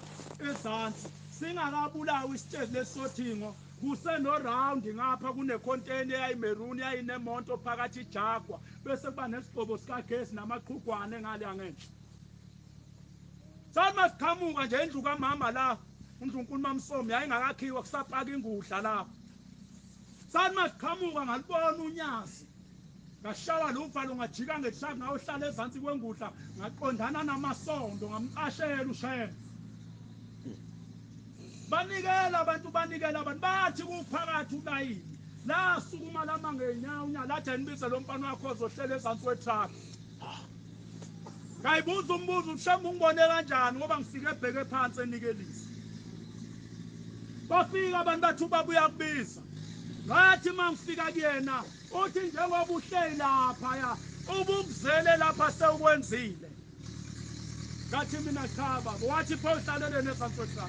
ezantsi singakabulawa isiteji lesothingo kuseno round ngapha kunecontainer yayimeruni yayinemonto phakathi ijagwa bese kuba nesigcobo sikagesi namaqhugwane ngale angenhle Sama siqhamuka nje indlu kaMama la uNdlunkulu mamsomi yayingakakhiwa kusapaka ingudla lapha Sama siqhamuka ngalibona unyazi ngashawa lo uvalo ngajika ngeshaka ngawuhlala ezantsi kwengudla ngaqondana namasondo ngamqashela ushayela banikela abantu bathi kuphakathi ulayini la sukuma lama ngenyawo unyalathi anibize lo mfana wakho ozohlela ezantsi kwetruck kayibuza umbuzo mhlawumbe ungibone kanjani ngoba ngifike ebheke phansi enikelisa bafika abantu bathi babuya kubiza ngathi mangifika kuyena uthi njengoba uhleli lapha ya ubukuzele lapha sewukwenzile ngathi mina cha baba wathi pho uhlalele nesantsotra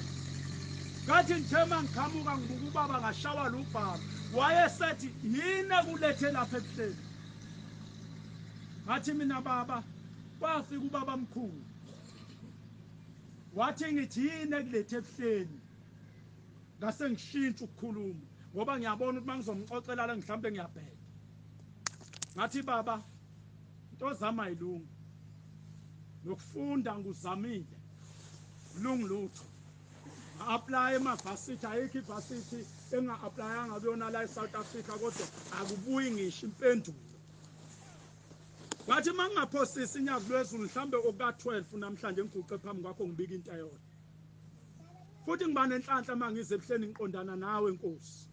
ngathi njema ngiqhamuka ngibuka ubaba ngashawa lo ubaba wayesethi yini kulethe lapha ebuhleni ngathi mina baba bafika ubaba mkhulu wathi ngithi yini kulethe ebuhleni ngase ngishintsha ukukhuluma ngoba ngiyabona ukuthi mangizomxoxela la mhlambe ngiyabheka ngathi baba into zama ilungu lokufunda nguzamile lungilutho apply emavasithi ayikho ivasithi enga-applyanga kuyona la eSouth Africa kodwa akubuyi ngisho impendulo ngathi mangingaphosisi inyavu lwezulu mhlambe oka12 namhlanje ngiguqe phambi kwakho ngibika into eyodwa futhi ngiba nenhlanhla mangize ebuhleni ngiqondana nawe Nkosi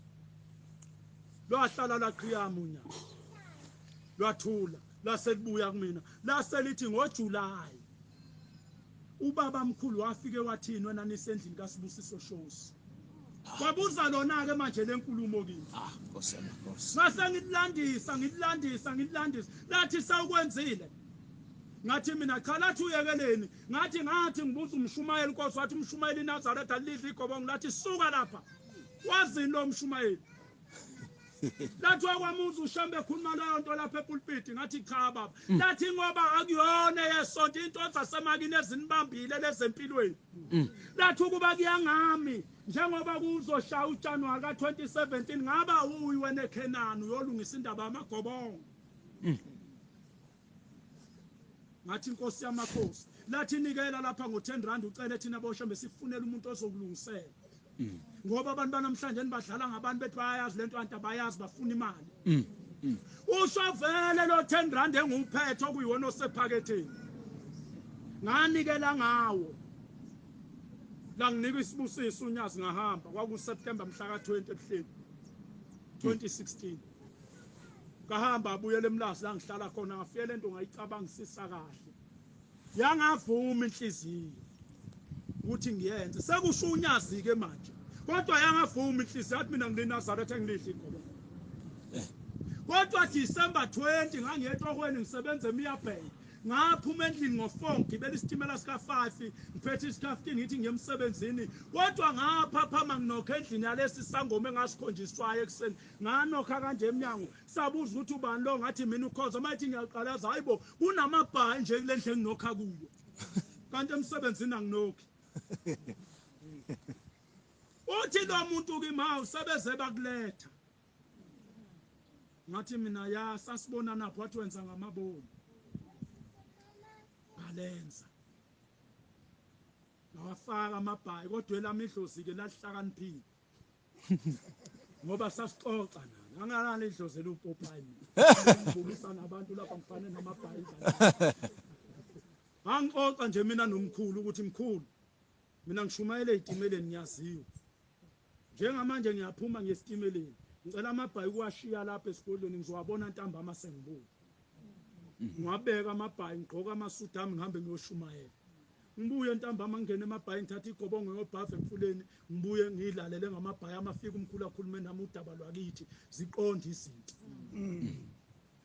lwahlala laqhiyama unyaka lwathula laselibuya kumina laselithi ngoJuly ubaba mkhulu wafike wathini wena nisendlini kaSibusiso Shosi wabuza lona ke manje lenkulumo kimi Nkosi yami Nkosi ngase ngidlandisa lathi sawukwenzile ngathi mina cha lathi uyekeleni ngathi ngibuza umshumayeli Nkosi wathi umshumayeli Nazareth alidla igobo ngilathi suka lapha wazini lo mshumayeli lathi wakwamuza ushambe khuluma leyo nto lapha epulpit ngathi cha baba lathi ngoba akuyona yesonto into zasemakini ezinibambile lezempilweni lathi ukuba kuyangami njengoba kuzoshaya uJanuary ka2017 ngaba uyi wena eKenani uyolungisa indaba yamagobongo ngathi Nkosi yamakhosi lathi nikela lapha ngo10 ucele thina boshambe sifunela umuntu ozokulungisela ngoba abantu banamhlanje nibadlala ngabantu bethi bayazi lento anti abayazi bafuna imali usho vele lo 10 rand enguphethe okuyiwona osephaketheni nganikela ngawo la nginika isibusiso unyazi ngahamba kwakuSeptember mhla ka20 ebuhleni 2016 ngahamba abuyele eMlazi la ngihlala khona ngafike lento ngayicabangisisa kahle yangavuma inhliziyo ukuthi ngiyenze sekusho unyazi ke manje kodwa yangavuma inhliziyo yathi mina ngineNazaretha engilidla igobo kodwa December 20 ngangiyetohweni ngisebenza eMiyabheka ngaphuma endlini ngo4 ngibela isitimela sika5 ngiphethe isi15 ngithi ngiyemsebenzini kodwa ngapha phama nginokho endlini yalesi sangoma engasikhonjiswayo ekseni nganokha kanje eminyango sabuza ukuthi ubani lo ngathi mina ukhoza mayithi ngiyaqalaza hayibo kunamabhayi nje kule ndle nginokha kuyo kanti emsebenzini anginokhi uthi lo muntu kimi usebeze bakuletha ngathi mina ya sasibona napho wathi wenza ngamaboni ngalenza ngawafaka amabhayi kodwa elamidlozi ke lahlakaniphile ngoba sasixoxa nalo angalali idlozi lo. 4 5 minutes. Ngibukisa nabantu lapha ngifanele namabhayi. angixoxa nje mina nomkhulu ukuthi mkhulu mina ngishumayele ezitimeleni ngiyaziwa njengamanje ngiyaphuma ngesitimeleni ngicela amabhayi kuwashiya lapha esikoleni ngizowabona ntambama sengibuya ngwabeka amabhayi ngigqoka amasudu ami ngihambe ngiyoshumayela ngibuye ntambama ngene emabhayi ngithatha igobongo ngiyobhafa emfuleni ngibuye ngiyilalele ngamabhayi amafika umkhulu akhulume nami udaba lwakithi ziqonde izinto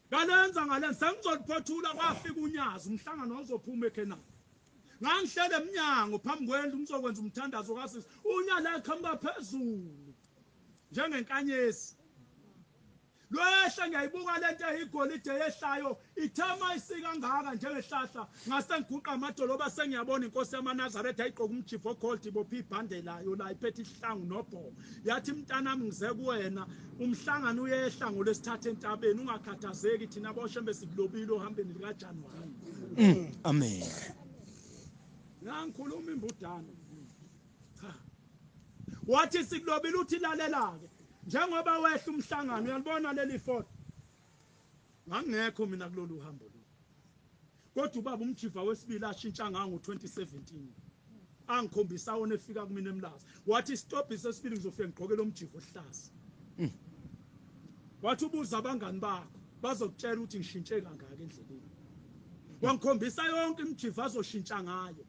ngalenza sengizoliphothula kwafika unyazi umhlangano ozophuma eKenani ngangihlele eminyango phambi kwendlu ngizokwenza umthandazo kaSisi unyala eqhamuka phezulu njengenkanyezi lwehla ngiyayibuka lento eyigolide yehlayo ithema isika ngaka njengehlahla ngase ngiguqa amadoloba sengiyabona inkosi yamaNazaretha ayiqoka umjifo gold ibopha ibhandelayo la iphethe ihlangu nobho yathi mntanami ngize kuwena umhlangano uyehla ngolesithathu entabeni ungakhathazeki thina boshembe sikulobile ohambeni lika January Amen. ngikhuluma imbudana wathi sikulobile uthi lalela ke njengoba wehla umhlangano uyalibona leli foto ngangekho mina kulolu hambo lo kodwa ubaba umjiva wesibili ashintsha ngo 2017 angikhombisa wona efika kumina emlazi wathi stop isesibili ngizofika ngigqoke lo mjiva ohlaza wathi ubuza abangani bakho bazokutshela ukuthi ngishintshe kangaka endleleni wangikhombisa yonke imjiva azoshintsha ngayo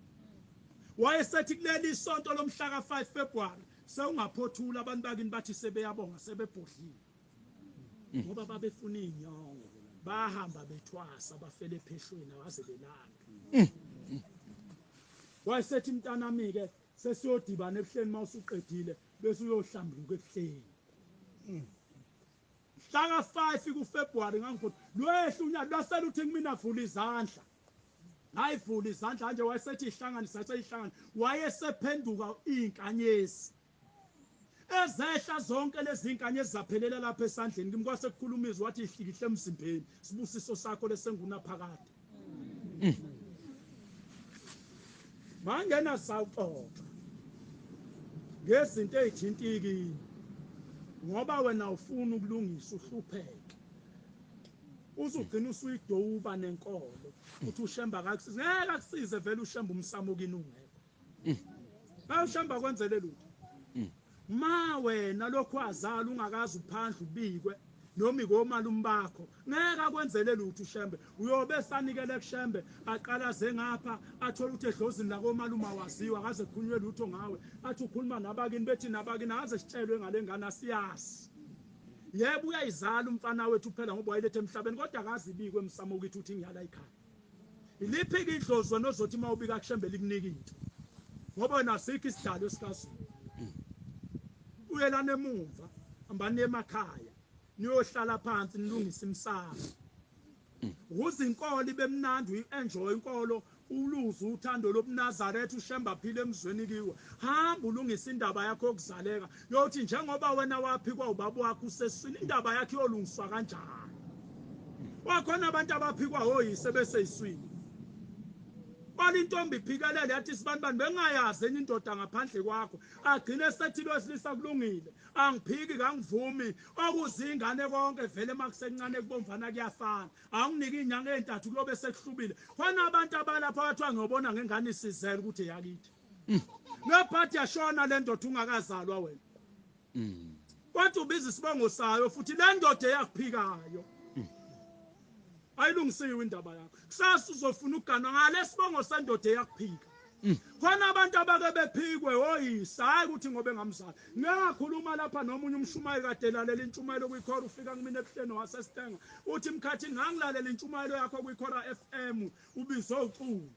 wayesethi kuleli isonto lomhla ka 5 February sewungaphothula abantu bakini bathi sebeyabonga sebebhodlile ngoba babefuna inyongo bahamba bethwasa bafele ephehlweni awaze belanda wayesethi mntanami ke sesiyodibana ebuhleni mawusuqedile bese uyohlambuluka ebuhleni mhla ka 5 kuFebruary ngangiphothi lwehla unyaka lwasela uthi kumina vula izandla ngayivula izandla nje wayesethi ihlanganisa seyihlangana wayesephenduka inkanyezi ezehla zonke lezi inkanyezi zaphelela lapha esandleni kimi kwase kukhulumizwa wathi ihlikihle emzimbeni sibusiso sakho lesenguna phakade mangena sawuxoxa ngezinto ezithintikini ngoba wena ufuna ukulungisa uhlupheke uzugcina usuyidoba nenkolo uthi ushemba akakusize ngeke akusize vele ushemba umsamo kini ungekho bawushemba kwenzele lutho ma wena lokho azala ungakazi uphandle ubikwe noma ikomalume bakho ngeke akwenzele lutho ushembe uyobe sanikele kushembe aqala ze ngapha athola ukuthi edlozini la komalume awaziwa akaze kukhulunywe lutho ngawe athi ukhuluma nabakini bethi nabakini akaze sitshelwe ngale ngane asiyazi yebo uyayizala umfana wethu phela ngoba wayilethe emhlabeni kodwa akazi ibikwe emsamo ukuthi uthi ngiyala ekhaya iliphi idlozi wena ozothi mawubika kushembe likunika into ngoba wena asikho isidalo esikazulu uyelana emuva ambani emakhaya niyohlala phansi nilungisa imsamo ukuze inkolo ibe mnandi uyenjoy inkolo uluze uthando lobuNazaretha ushemba phile emzweni kiwe hamba ulungisa indaba yakho yokuzaleka yothi njengoba wena waphikwa ubaba wakho usesini indaba yakhe yolungiswa kanjani wakhona abantu abaphikwa oyise bese iswini bali intombi iphikelele yathi sibanibani bengayazi enye indoda ngaphandle kwakho agcine sethi losilisa kulungile angiphiki kangivumi okuzingane konke vele makusencane kubomvana kuyafana anginiki inyanga ezintathu kulobe sekuhlubile khona abantu abalapha bathiwa ngiyobona ngengane isizele ukuthi yakithi nephathi yashona le ndoda ungakazalwa wena kwathi ubiza isibongo sayo futhi le ndoda eyakuphikayo ayilungisiwe indaba yakho kusasa uzofuna ukugana ngale sibongo sendoda eyakuphika khona abantu abake bephikwe oyisa hayi ukuthi ngobe ngamzala ngiyakhuluma lapha nomunye umshumayeli kade lalela intshumayelo kwikhora ufika kumina ebuhleni waseStenga uthi mkhathi ngangilalela intshumayelo yakho kwikhora FM ubizwe uCulu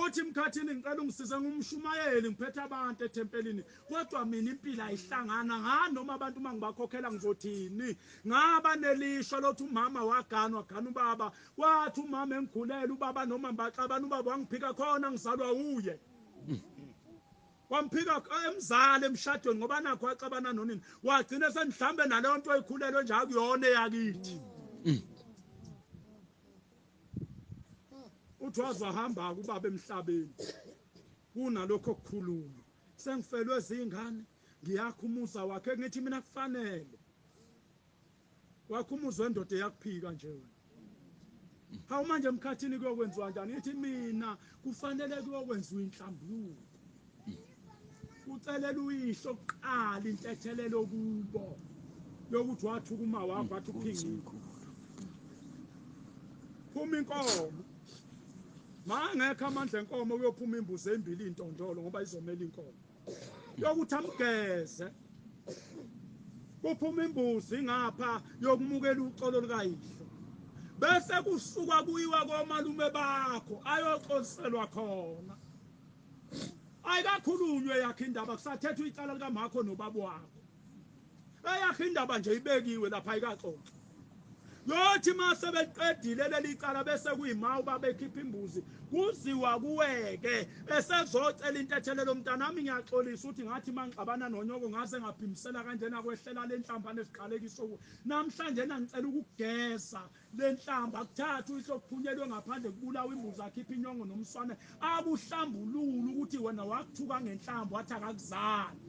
uthi mkhathini ngicela ungisize ngumshumayeli ngiphethe abantu ethempelini kodwa mina impilo ayihlangana nganoma abantu mangibakhokhela ngizothini ngaba nelisho lothi umama waganwa gana ubaba wathi umama engigulela ubaba noma mbaxabana ubaba wangiphika khona ngizalwa uye wamphika emzala emshadweni ngoba nakho waxabana nonini wagcina senihlambe naleyo nto oyikhulelwe nje akuyona eyakithi uthi wazahamba kubaba emhlabeni kunalokho okukhuluma sengifelwe zingane ngiyakhumuza wakhe ngithi mina kufanele wakhumuza endoda eyakuphika nje wena Hawu manje emkhathini kuyokwenziwa njani? Ithi mina kufanele kuyokwenziwa inhlambuluko. Ucelela uyihlo oqala intethelelo kubo. Yokuthi wathukuma wakho wathi uphingile. Phuma inkomo. Mangekho amandla enkomo uyophuma imbuzi embili intondolo ngoba izomela inkomo. Yokuthi amgeze. Kuphuma imbuzi ngapha yokumukela ucolo likayihlo. Bese kusuka kuyiwa komalume bakho ayoxoliselwa khona. Ayikakhulunywe yakhe indaba kusathethwa icala likamakho nobaba wakho. Ayakhe indaba nje ibekiwe lapha ayikaxoxa. Yothi mase beqedile leli cala bese kuyima ubaba ekhipha imbuzi kuziwa kuweke esezocela intethelelo mntanami ngiyaxolisa uthi ngathi mangixabana nonyoko ngase ngaphimisela kanjena kwehlela lenhlamba nesiqalekiso namhlanje ngicela ukugeza lenhlamba kuthatha ihlokuphunyelwe ngaphandle kubulawa imbuzi akhipha inyongo nomswane akuhlambulula ukuthi wena wakuthuka ngenhlamba wathi akakuzali.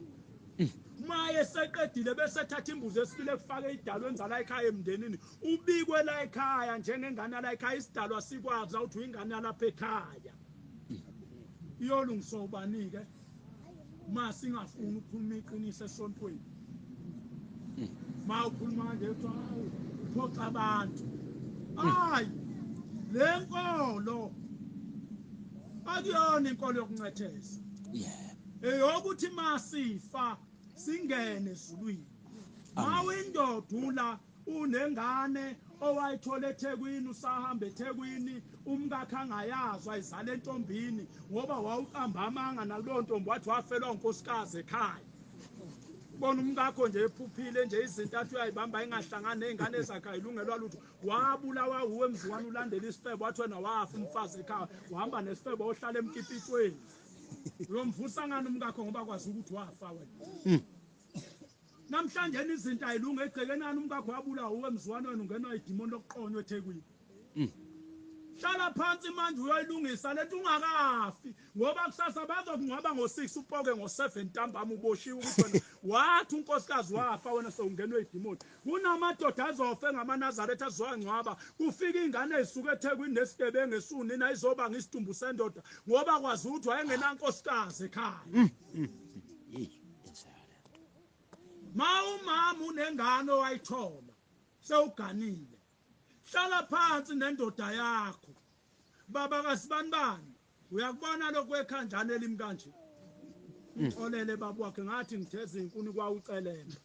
Maye seqedile bese thatha imbuzi esibile kufake idalo enza la ekhaya emndenini ubikwe la ekhaya njengengane la ekhaya isidalwa sikwazi ukuthi uyingane lapha ekhaya iyolungiswa ubani ke masingafuni ukukhuluma iqiniso esontweni mawukhuluma nje uthi hawu uphoxa abantu hayi lenkolo akuyona inkolo yokuncetheza eyokuthi masifa singene ezulwini. Mawindodula unengane owayithola eThekwini usahamba eThekwini umkakhe angayazwa izale entombini ngoba wawuqamba amanga nalo ntombi wathi wafelwa unkosikazi ekhaya. Bona umkakho nje ephuphile nje izinto athi uyayibamba engahlangana nezingane ezakhe ayilungelwa lutho wabulawa uwe emzukwana ulandela isifebe wathi wena wafa umfazi ekhaya uhamba nesifebe ohlala emkipitweni. Uyomvusa ngani umkakho ngoba kwazi ukuthi wafa wena. Namhlanje izinto ayilunga egcekenani umkakho wabulawa uwe emzukwaneni ungenwa idimoni lokuqonywa eThekwini. Hlala phansi manje uyoyilungisa lento ungakafi ngoba kusasa bazokungcwaba ngo6 upoke ngo7 ntambama uboshiwe ukuthi wena wathi unkosikazi wafa wena sewungenwe idimoni. Kunamadoda azofe ngamaNazaretha azongcwaba kufika ingane ezisuka eThekwini nesitebenge esuni nayizoba ngisidumbu sendoda ngoba kwazi ukuthi wayengenankosikazi ekhaya. Mawumama unengane owayithola sewuganile. Hlala phansi nendoda yakho. Baba kasibanibani uyakubona lokho ekhanjana elimkanje. Olele baba wakhe ngathi ngitheza inkuni kwawucelela.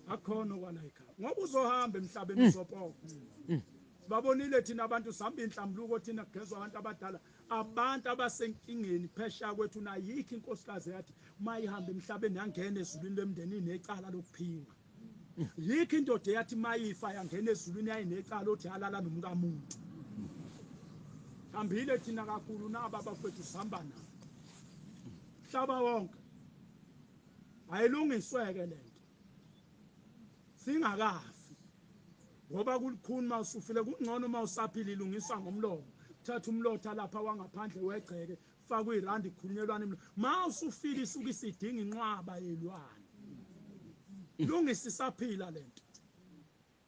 Akhona kwala ekhaya. Ngoba uzohamba emhlabeni uzopoka. Sibabonile thina abantu sihamba inhlambuluko thina kugezwa abantu abadala. Abantu abasenkingeni phesha kwethu nayikho inkosikazi yathi mayihamba emhlabeni yangena ezulwini lemndenini necala lokuphinga. Yikho indoda yathi mayifa yangena ezulwini yayinecala othi halala nomkamuntu. Hambile thina kakhulu naba bafethu sihamba nabo. Hlaba wonke. Ayilungisweke lento. Singakafi. Ngoba kulikhuni usufile kungcono mawusaphila ilungiswa ngomlomo. Thatha umlotha lapha wangaphandle wegceke fakwe irandi ikhulunyelwana mawusufile isuka isidinga inqwaba yelwane. Lungisa isaphila lento.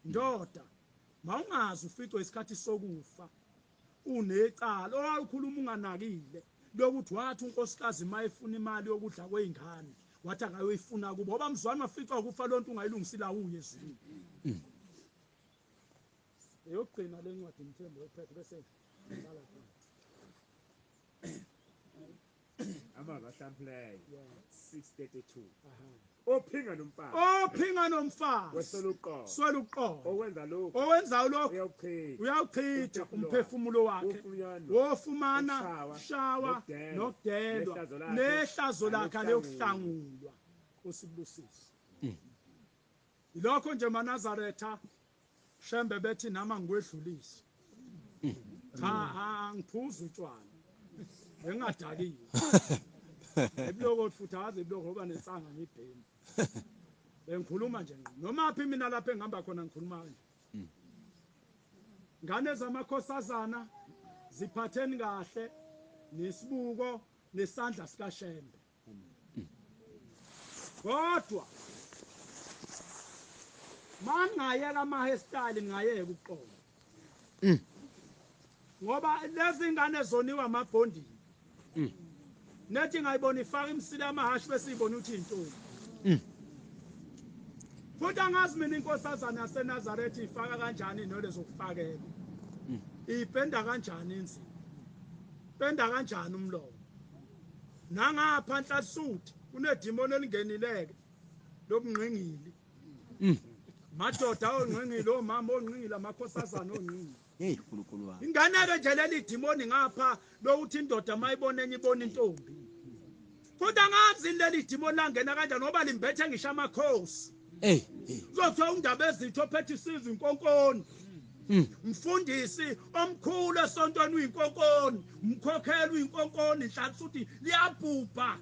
Ndoda mawungazi uficwe isikhathi sokufa unecala owakhuluma unganakile lokuthi wathi unkosikazi mayefuna imali yokudla kweingane wathi akayoyifuna kubo ngoba mzwana waficwa ukufa lonto ungayilungisila uye ezweni. Eyogcina lencwadi umthembu wephethe bese ngala phansi. Amabahlamphleyo 632. Ophinga nomfazi. Ophinga nomfazi. Weseluqo. Sweluqo. Owenza lokho. Owenza lokho. Uyawuchitha umphefumulo wakhe. Wofumana shawa nokudelwa nehlazo lakhe leyokuhlangulwa. Usibusise. Ilokho nje maNazaretha shembe bethi nama ngiwedlulise. Cha ngiphuza utshwala. Engadakiwe. Ebiloko futhi aze ebiloko ngoba nesanga ngibhemi. Bengikhuluma nje ngqo. Noma aphi mina lapha engihamba khona ngikhuluma kanje. Ngane zamakhosazana ziphatheni kahle nesibuko nesandla sikaShembe. Kodwa mangayeka amahestyle ngayeka uqobo. ngoba lezi ingane zoniwa amabhondini nethi ngayibona ifaka imsila yamahashi bese ibona ukuthi intombi futhi angazi mina inkosazana yaseNazaretha ifaka kanjani inole zokufakela ipenda kanjani inzima penda kanjani umlomo nangapha nhlansuthi kunedimoni elingenileke lobungqingili madoda ongqingili omama ongqingili amakhosazana ongqingili hey uNkulunkulu wami ingane-ke nje leli dimoni ngapha lokuthi indoda mayibona enye ibona intombi futhi angazi leli dimoni langena kanjani ngoba limbethe ngisho amakhosi hey kuzothiwa undaba ezitho phethe isizwe inkonkoni mfundisi omkhulu esontweni uyinkonkoni umkhokheli uyinkonkoni nhlansuthi liyabhubha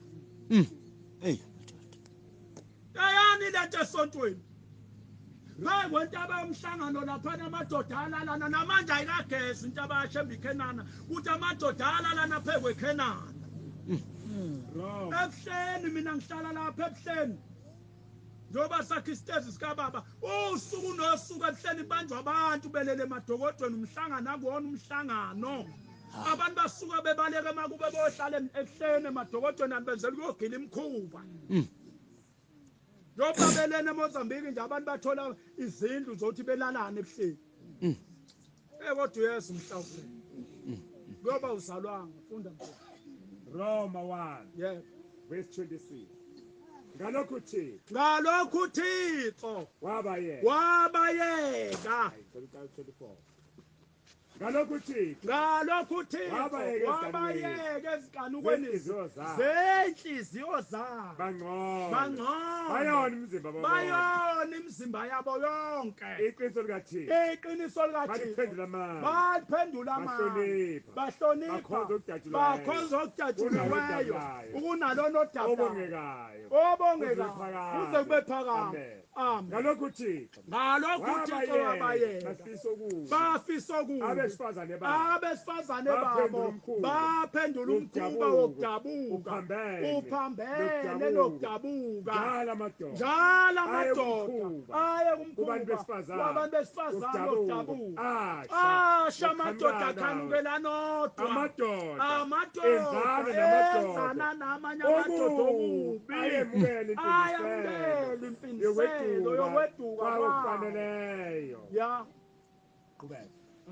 hey ayani lento esontweni hayi kwentaba yomhlangano lapha namadoda alalana namanje ayikagezi into abayashemba iKhenana ukuthi amadoda alalana phezu kweKhenana ebuhleni mina ngihlala lapha ebuhleni njoba sakhe isitezi sikababa usuku nosuku ebuhleni banjwa abantu belele emadokodweni umhlangano akuwona umhlangano abantu basuka bebaleka makube bohlala ebuhleni emadokodweni anibenzela ukuyogila imkhuba njoba belene eMozambique nje abantu bathola izindlu zokuthi belalane ebuhleni kodwa uyesu mhlawumbe ngoba uzalwanga funda mfundisi Roma 1 yeah verse 26 ngalokhu Thixo wabayeka wabayeka 24 ngalokhu Thixo wabayeka ezikanukweni zenhliziyo zabo bangcono bangcono bayona imizimba yabo yonke iqiniso likaThixo baliphendula amanga bahlonipha bakhonza okujatshulweyo ukunalona odabulayo obongekayo kuze kube phakade amen ngalokhu Thixo wabayeka bafisa ukuba abesifazane babo baphendula umkhuba wokudabuka uphambene nokudabuka njalo amadoda aye kumkhuba wabantu besifazane wokudabuka asha amadoda akhanukela nodwa amadoda enzana namanye amadoda okubi ayamukela impindiselo yokweduka kwakufaneleyo ya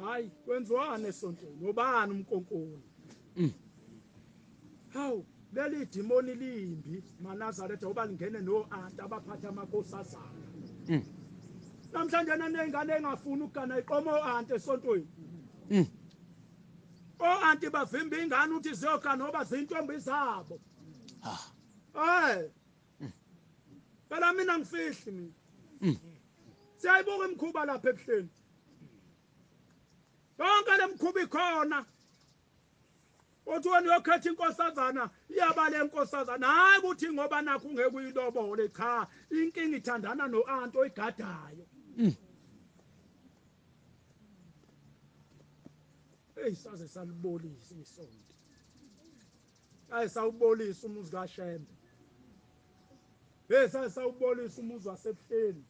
hayi kwenziwane esontweni ubani umkonkoni hawu leli dimoni limbi maNazaretha uba lingene no-anti abaphatha amakhosazana namhlanje nanengane engafuni ukugana iqoma o-anti esontweni o-anti bavimba ingane ukuthi ziyogana ngoba ziyintombi zabo hayi phela mina ngifihli mina siyayibuka imikhuba lapha ebuhleni yonke lemkhuba ikhona uthi wena uyokhetha inkosazana iyabale inkosazana hayi ukuthi ngoba nakho ungeke uyilobole cha inkinga ithandana no-anti oyigadayo saze salibolisa isonto sawubolisa umuzi kaShembe saze sawubolisa umuzi wasebuhleni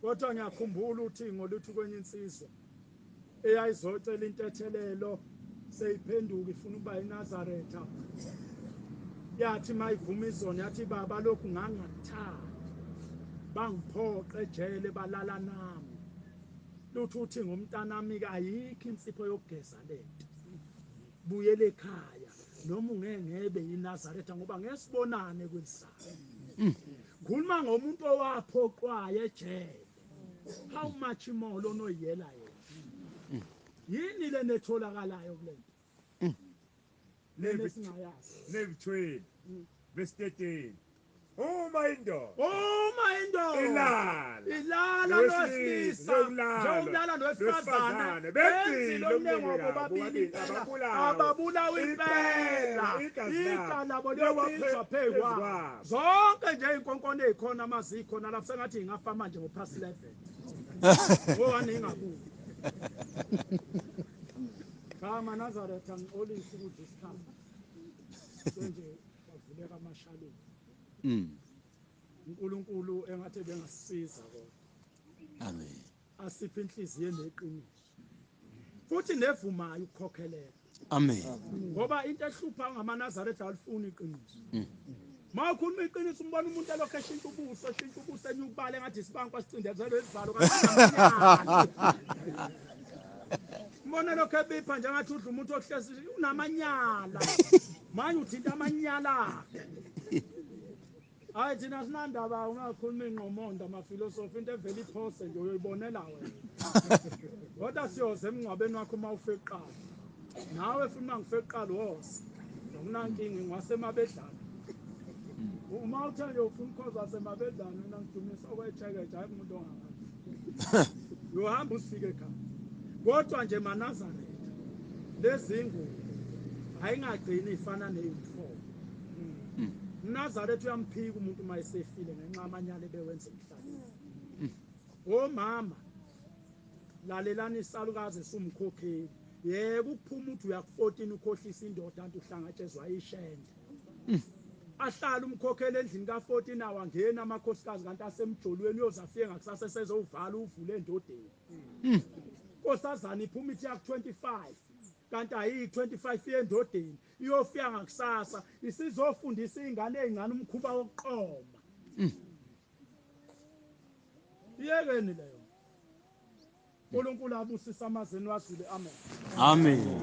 kodwa ngiyakhumbula uthingo luthi kwenye insizwa eyayizocela intethelelo seyiphenduka ifuna ukuba yiNazaretha yathi mayivuma izona yathi baba lokhu ngangakuthanda bangiphoqa ejele balala nami luthi uthi ngomntanami ayikho insipho yokugeza lento buyele ekhaya noma ungengebe yiNazaretha ngoba ngesibonane kwelisana khuluma ngomuntu owaphoqwayo ejele how much more lonoyela yena yini le netholakalayo kulento lesingayazi Levi 12 verse 13 uma indoda ilala nowesilisa njengokulala nowesifazane benzile omnengo wabo babili ababulawa impela igazi labo liyophiswa phezu kwabo zonke nje iy'nkonkone ey'khona amazikhona lapho sengathi ingafa manje ngo-past 11 ngowani ingabuki maNazaretha ngixolisa ukudla isikhathi nje bavuleka amashaleni uNkulunkulu engathi bengasisiza kodwa amen asiphe inhliziyo eneqiniso futhi nevumayo ukukhokhelela. Amen. Ngoba into ehlupha ngamaNazaretha alifuni iqiniso. Mawukhuluma iqiniso umbona umuntu elokho eshintsha ubuso enyukubale ngathi isibankwa sicindezelwe isivalo kanti Mbona lokho ebipha njengathi udla umuntu ohlezi unamanyala. Manje uthinta amanyala. Hayi thina sinandaba ungakhuluma ingqomonda amafilosofi into evela iphose nje uyoyibonela wena. Kodwa siyoze emngcwabeni wakho uma ufeqala. Nawe futhi mangifeqala wose. Nokunankingi ngwasemabedlana. Uma uthe nje ufuna ukhoza wasemabedlana mina ngidumisa okwechekeje hayi umuntu ongakazi. Uyohamba usifike ekhaya. Kodwa nje maNazaretha lezingubo ayingagcini ifana ne-uniform. uNazaretha uyamphika umuntu mayesefile ngenxa amanyala ebewenza emhlabeni. Mama lalelani isalukazi sumkhokheli. Yebo ukuphuma uthi uyak14 ukhohlisa indoda anti uhlangatshezwa ishende. Ahlala umkhokheli endlini ka14 awangena amakhosikazi kanti asemjolweni uyozafike ngakusasa sezovala uvule endodeni. Nkosazana iphuma ithi yak25 kanti ayi 25 yendodeni iyofika ngakusasa isizofundisa izingane ezincane umkhuba wokuqoma. Iyekeni leyo. uNkulunkulu abusisa amazeni wazule. Amen. Amen.